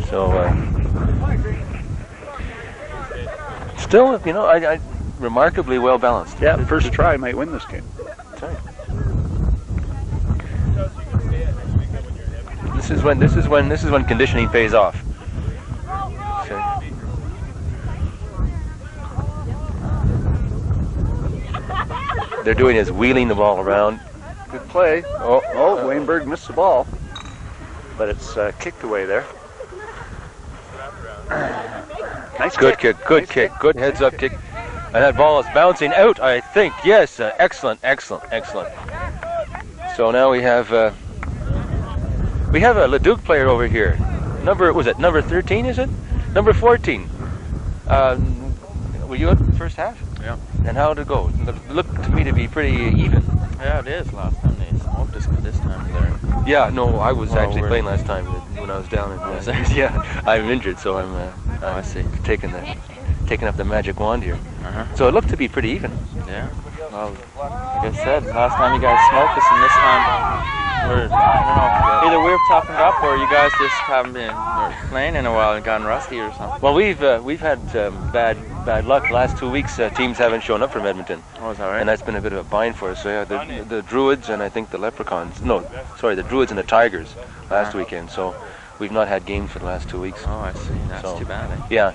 So, still, I remarkably well balanced. Yeah, first try might win this game. That's right. This is when conditioning pays off. Okay. They're doing is wheeling the ball around. Good play. Wayne Berg missed the ball, but it's kicked away there. Nice good kick, good kick, good heads up kick. And that ball is bouncing out, I think. Yes, excellent. So now we have a Leduc player over here. Number 13, is it? Number 14. Were you at the first half? Yeah. And how did it go? It looked to me to be pretty even. Yeah, it is. Last time they smoked us, but this time they're... Yeah, no, I was actually playing last time when I was down in... yeah, I'm injured, so I'm I see. taking up the magic wand here. Uh-huh. So it looked to be pretty even. Yeah. Well, like I said, last time you guys smoked us, and this time I don't know, either we've toughened up or you guys just haven't been playing in a while and gotten rusty or something. Well, we've had bad luck. The last 2 weeks, teams haven't shown up from Edmonton. Oh, is that right? And that's been a bit of a bind for us. So yeah, the Druids and I think the Leprechauns. No, sorry, the Druids and the Tigers last weekend. So we've not had games for the last 2 weeks. Oh, I see. That's too bad. Yeah,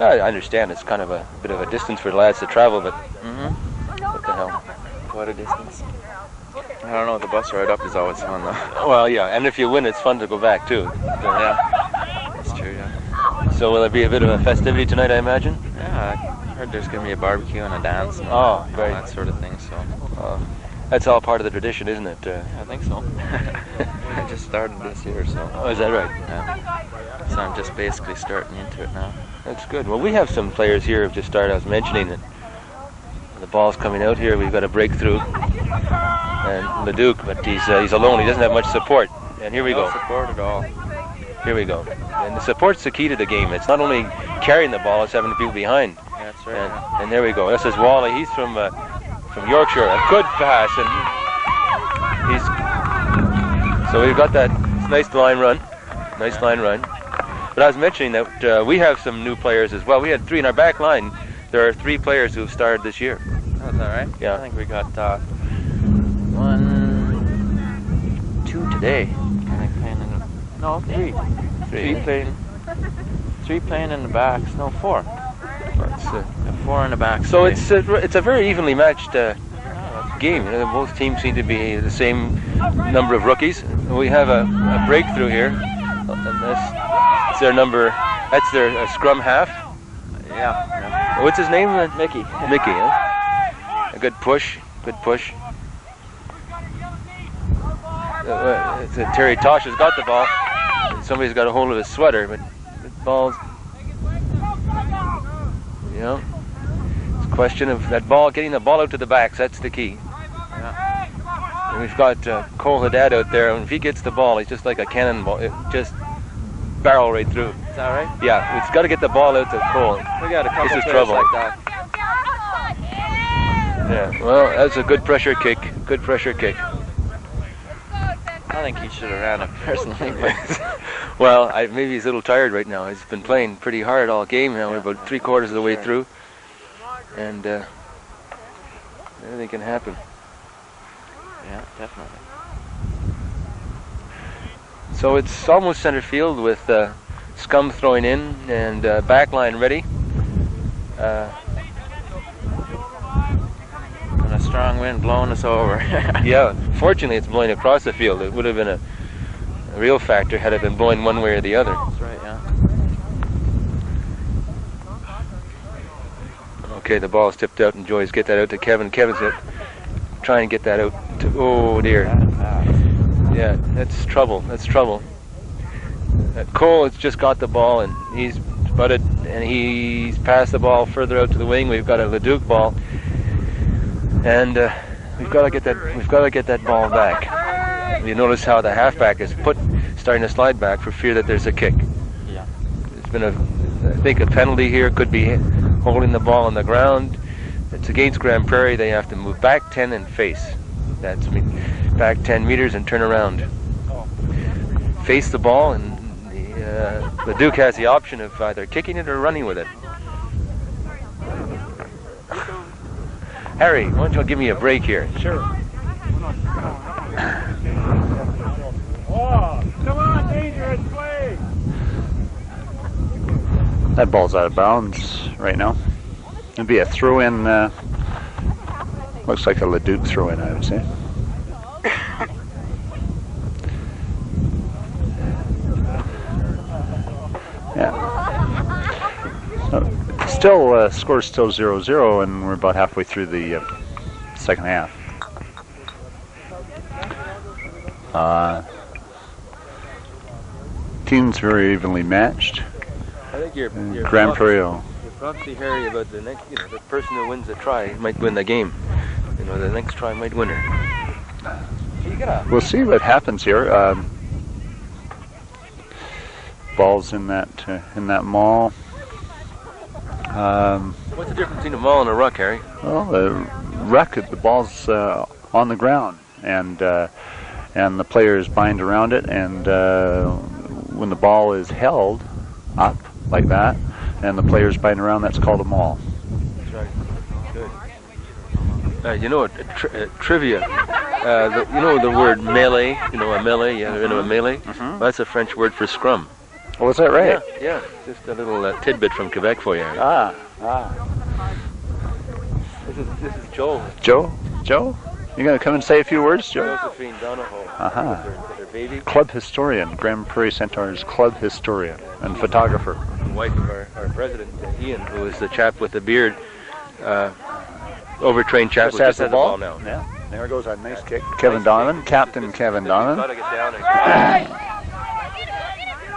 I understand. It's kind of a bit of a distance for the lads to travel, but what the hell? What a distance. I don't know, the bus ride up is always fun though. Well, yeah, and if you win, it's fun to go back too. Yeah, that's true, yeah. So will there be a bit of a festivity tonight, I imagine? Yeah, I heard there's going to be a barbecue and a dance and great. that sort of thing, so. That's all part of the tradition, isn't it? Yeah, I think so. I just started this year, so. Oh, is that right? Yeah. So I'm just basically starting into it now. That's good. Well, we have some players here who've just started. I was mentioning that the ball's coming out here. We've got a breakthrough. And Leduc, but he's alone. He doesn't have much support. And here we go. No support at all. Here we go. And the support's the key to the game. It's not only carrying the ball, it's having the people behind. Yeah, that's right. And there we go. This is Wally. He's from Yorkshire. A good pass. And so we've got that nice line run. Nice line run. But I was mentioning that we have some new players as well. We had 3 in our back line. There are 3 players who've started this year. Oh, is that right? Yeah. I think we got 1, 2 today. I think playing in the, no, 3. 3 playing in the backs. No, 4. That's, 4 in the back. So it's a very evenly matched game. You know, both teams seem to be the same number of rookies. We have a breakthrough here. And that's their number. That's their scrum half. Yeah. What's his name? Mickey. Mickey. Huh? A good push. Good push. Terry Tosh has got the ball. And somebody's got a hold of his sweater, but the ball's. You know, it's a question of that ball, getting the ball out to the backs. That's the key. Yeah. And we've got Cole Haddad out there, and if he gets the ball, he's just like a cannonball. It just barrel right through. Is that right? Yeah, we've got to get the ball out to Cole. We got a couple This is players trouble. like that. Yeah, well, that's a good pressure kick. Good pressure kick. I think he should have ran it personally. But Well, maybe he's a little tired right now. He's been playing pretty hard all game now. We're about 3/4 of the way through. And anything can happen. yeah, definitely. So it's almost center field with Scum throwing in and backline ready. And a strong wind blowing us over. Yeah, fortunately it's blowing across the field. It would have been a real factor had it been blowing one way or the other. That's right, yeah. Okay, the ball's tipped out and Joyce get that out to Kevin. Kevin's going to try and get that out to, oh dear. Yeah, that's trouble. That's trouble. Cole has just got the ball and he's butted and he's passed the ball further out to the wing. We've got a Leduc ball, and we've got to get that ball back. You notice how the halfback is starting to slide back for fear that there's a kick. Yeah. There's been I think a penalty here. Could be holding the ball on the ground. It's against Grande Prairie. They have to move back 10 and face. That's back 10 meters and turn around. Face the ball, and the Duke has the option of either kicking it or running with it. Harry, why don't you give me a break here? Sure. Oh, come on, dangerous play. That ball's out of bounds right now. It'd be a throw-in. Looks like a Leduc throw-in, I would say. Yeah. Still, score's still 0-0, and we're about halfway through the second half. Teams very evenly matched. I think you're Grande Prairie. You're probably Harry about the next. The person who wins the try might win the game. The next try might win her. We'll see what happens here. Balls in that maul. What's the difference between a maul and a ruck, Harry? Well, the ruck, the ball's on the ground, and the players bind around it, and when the ball is held up like that, and the players bind around, that's called a maul. That's right. Good. Trivia. The word melee. A melee. Yeah, a melee. Well, that's a French word for scrum. Oh, is that right? Yeah. Just a little tidbit from Quebec for you, Harry. This is Joe. Joe? You gonna come and say a few words, Joe? Josephine Donahoe. With her baby. Club historian, Grande Prairie Centaurs club historian and photographer. The wife of our president, Ian, who is the chap with the beard, overtrained chap who just has the ball now. Yeah, there goes a nice kick. Kevin Donovan, Captain Kevin Donovan. Got to get down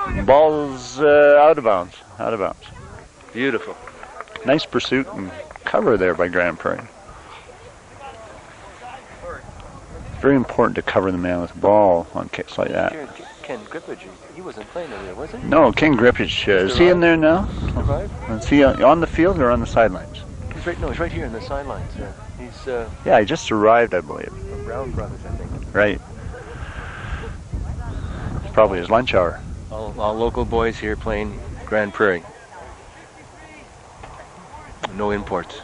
and Ball's out of bounds. beautiful. Nice pursuit and cover there by Grande Prairie. Very important to cover the man with the ball on kicks like that. Ken Grippage, he wasn't playing over there, was he? No, Ken Grippage, is he in there now? Survived? Is he on the field or on the sidelines? He's right here in the sidelines. He's Yeah, he just arrived, I believe. Brown Brothers, I think. Right. It's probably his lunch hour. All local boys here playing Grande Prairie. No imports.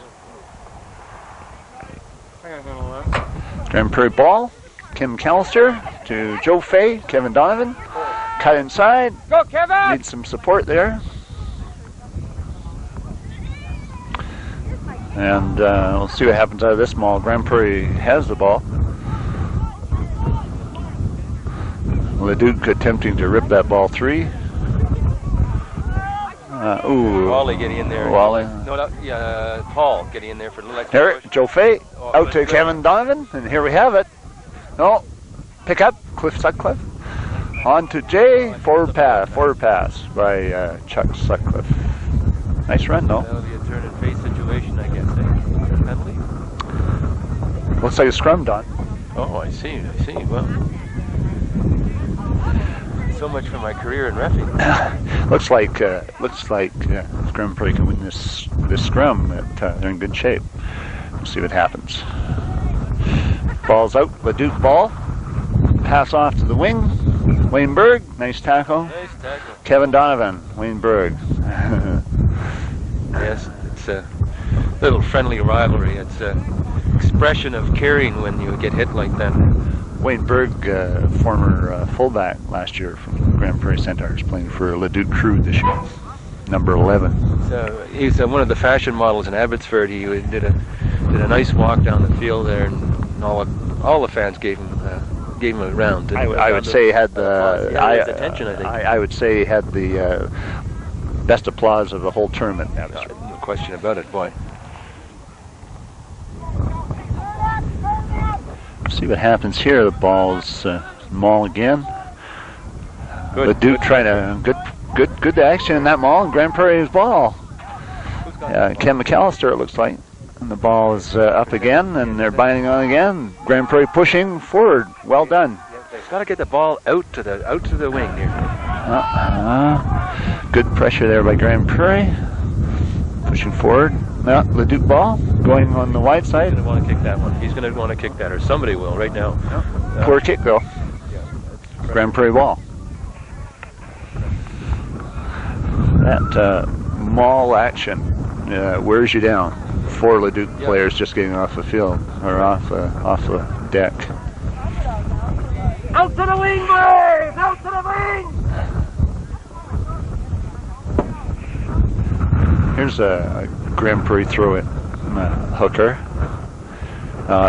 Grande Prairie ball. Kim Callister to Joe Fay, Kevin Donovan. Cut inside. Go, Kevin! Needs some support there. And we'll see what happens out of this mall. Grande Prairie has the ball. Leduc attempting to rip that ball 3. Ooh. Wally getting in there. Wally. No, yeah, Paul getting in there for a little extra Here, push. Joe Fay Oh, out to good. Kevin Donovan, and here we have it. No, pick up, Cliff Sutcliffe. On to Jay, forward pass by Chuck Sutcliffe. Nice run, though. That'll be a turn and face situation, I guess. Penalty? Looks like a scrum, Don. Oh, I see. Well, so much for my career in reffing. looks like Grande Prairie can win this scrum. They're in good shape. We'll see what happens. Ball's out. Leduc ball. Pass off to the wing. Wayne Berg. Nice tackle. Nice tackle. Kevin Donovan. Wayne Berg. Yes, it's a little friendly rivalry. It's an expression of caring when you get hit like that. Wayne Berg, former fullback last year from Grande Prairie Centaurs, playing for leduc+crude this year. Number 11. So he's one of the fashion models in Abbotsford. He did a nice walk down the field there, and all the fans gave him a round. I would say he had the attention. I think. I would say he had the best applause of the whole tournament. No question about it, boy. See what happens here. The ball's maul again. Good. Leduc trying to good action in that maul. Grande Prairie's ball. Ken McAllister, it looks like. And the ball is up again, and they're binding on again. Grande Prairie pushing forward. Well done. They've got to get the ball out to the wing here. Good pressure there by Grande Prairie. Pushing forward. Leduc ball going on the wide side. He's going to want to kick that one. He's going to want to kick that, or somebody will right now. Poor kick though. Grande Prairie ball. That maul action wears you down. 4 Leduc players just getting off the field or off the deck. Out to the wing, boys! Out to the wing! Here's a Grande Prairie throw it hooker.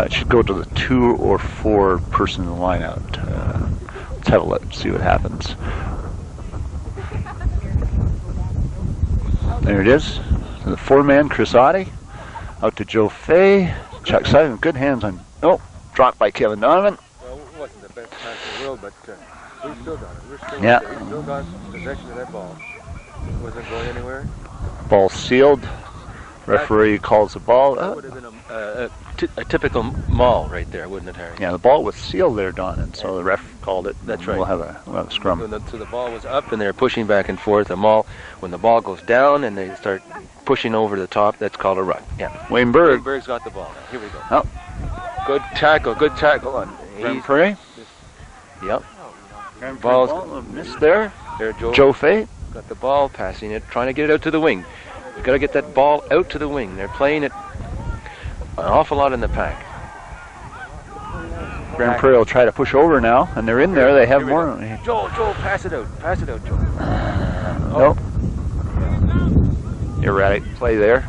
It should go to the 2 or 4 person in the line out. Let's have a look, see what happens. There it is. The 4-man Chris Oddie. Out to Joe Fay. Chuck Sutton, good hands on. Oh, dropped by Kevin Donovan. Well, it wasn't the best pass in the world, but we've still done it. We've still got possession of that ball. It wasn't going anywhere. Ball sealed. Referee calls the ball. That would have been a typical maul right there, wouldn't it, Harry? Yeah, the ball was sealed there, Don, and so the ref called it. That's right. We'll have a scrum. So the ball was up, and they're pushing back and forth. The maul, when the ball goes down and they start pushing over the top, that's called a run. Yeah. Wayne Berg. Wayne Berg's got the ball now. Here we go. Oh. Good tackle on. Grande Prairie. Yep. Ball's missed there. There, Joe Fay. Got the ball, passing it, trying to get it out to the wing. You've got to get that ball out to the wing. They're playing it an awful lot in the pack. Grande Prairie will try to push over now, and they're in there. They have more. Joel, pass it out. Pass it out, Joel. Nope. Erratic play there.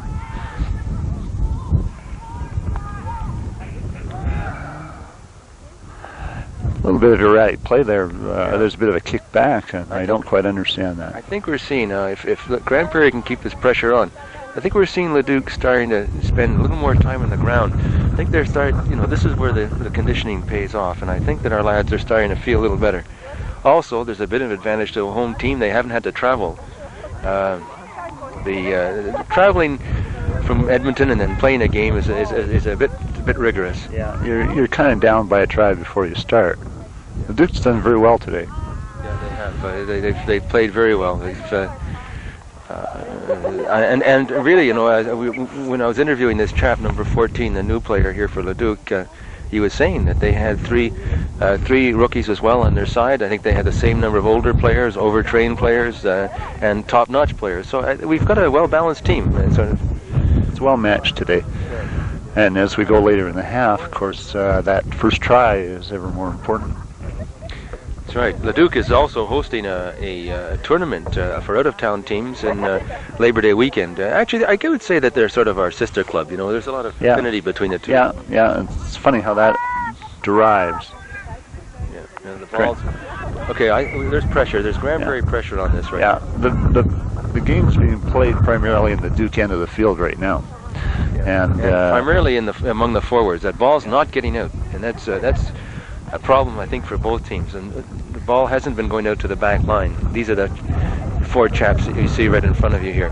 A little bit of erratic play there. There's a bit of a kick back, and I don't quite understand that. I think we're seeing, if Grande Prairie can keep this pressure on, I think we're seeing Leduc starting to spend a little more time on the ground. I think they're this is where the conditioning pays off, and I think that our lads are starting to feel a little better. Also, there's a bit of advantage to a home team. They haven't had to travel. Traveling from Edmonton and then playing a game is a bit rigorous. Yeah, you're kind of down by a try before you start. The Duke's done very well today. Yeah, they have. They've played very well. And really, when I was interviewing this chap, number 14, the new player here for Leduc, he was saying that they had three rookies as well on their side. I think they had the same number of older players, overtrained players, and top-notch players. So we've got a well-balanced team. It's well matched today. And as we go later in the half, of course, that first try is ever more important. That's right. Leduc is also hosting a tournament for out-of-town teams in Labor Day weekend. Actually, I would say that they're sort of our sister club. You know, there's a lot of affinity between the two. Yeah, yeah. It's funny how that derives. Yeah, the balls. Okay, there's pressure. There's Grande Prairie pressure on this right now. Yeah, the game's being played primarily in the Duke end of the field right now, and primarily among the forwards. That ball's not getting out, and that's a problem I think for both teams. And the ball hasn't been going out to the back line. These are the four chaps that you see right in front of you here.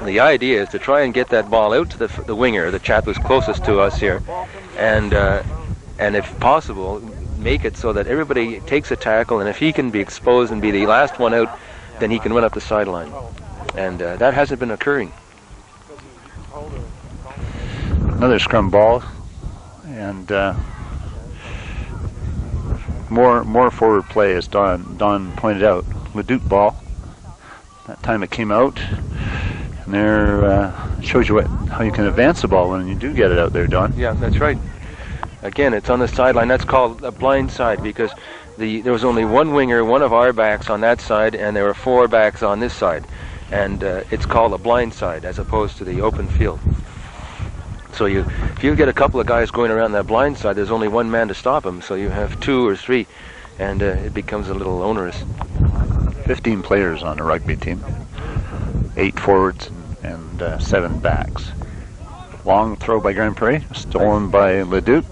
The idea is to try and get that ball out to the winger, the chap who's closest to us here, and if possible, make it so that everybody takes a tackle, and if he can be exposed and be the last one out, then he can run up the sideline. And that hasn't been occurring. Another scrum ball, and more forward play, as Don pointed out. Leduc ball. That time it came out, and there shows you how you can advance the ball when you do get it out there, Don. Yeah, that's right. Again, it's on the sideline. That's called a blind side because there was only one winger, one of our backs on that side, and there were four backs on this side. And it's called a blind side as opposed to the open field. So if you get a couple of guys going around that blind side, there's only one man to stop them. So you have two or three, and it becomes a little onerous. 15 players on a rugby team, 8 forwards and 7 backs. Long throw by Grande Prairie, stolen by Leduc.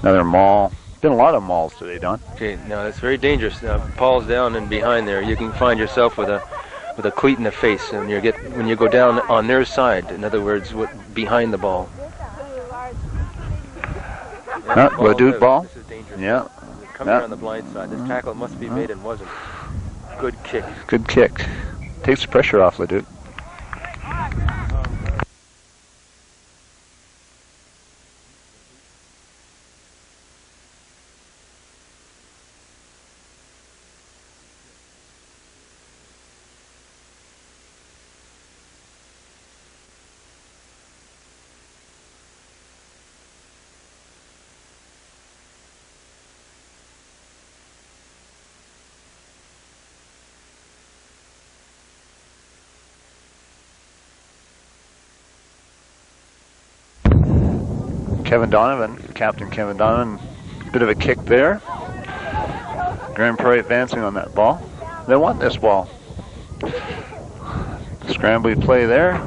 Another maul. Been a lot of mauls today, Don. Okay, now that's very dangerous. Now, Paul's down and behind there. You can find yourself with a cleat in the face, and when you go down on their side. In other words, behind the ball. Leduc ball. This is dangerous. Yeah. Coming on the blind side. This tackle must be made and wasn't. Good kick. Good kick. Takes the pressure off Leduc. Kevin Donovan, Captain Kevin Donovan, bit of a kick there. Grande Prairie advancing on that ball. They want this ball. Scrambly play there.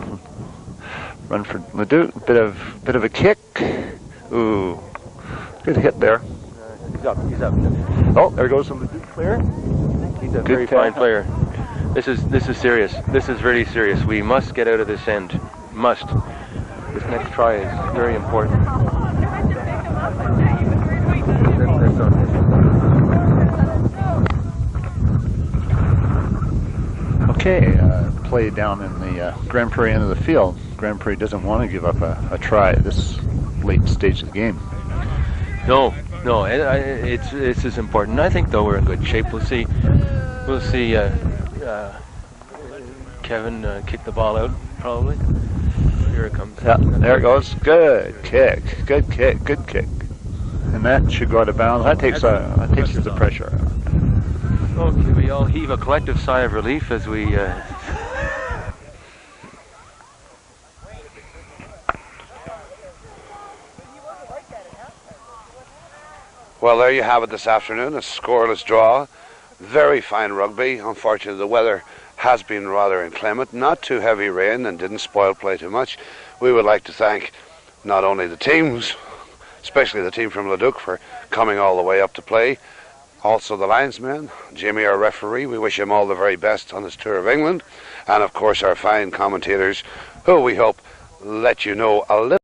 Run for Leduc. Bit of a kick. Ooh, good hit there. He's up. Oh, there goes the Leduc player. He's a very fine player. This is serious. This is really serious. We must get out of this end. Must. This next try is very important. Okay, play down in the Grande Prairie end of the field. Grande Prairie doesn't want to give up a try at this late stage of the game. No, this is important. I think though we're in good shape. We'll see Kevin kick the ball out probably. Here it comes. Yeah, there it goes. Good kick. Good kick. Good kick. And that should go out of bounds. That takes the pressure out. Okay, we all heave a collective sigh of relief as we. Well, there you have it this afternoon, a scoreless draw. Very fine rugby. Unfortunately, the weather has been rather inclement. Not too heavy rain and didn't spoil play too much. We would like to thank not only the teams, especially the team from Leduc, for coming all the way up to play. Also the linesmen, Jamie, our referee. We wish him all the very best on his tour of England. And of course our fine commentators, who we hope let you know a little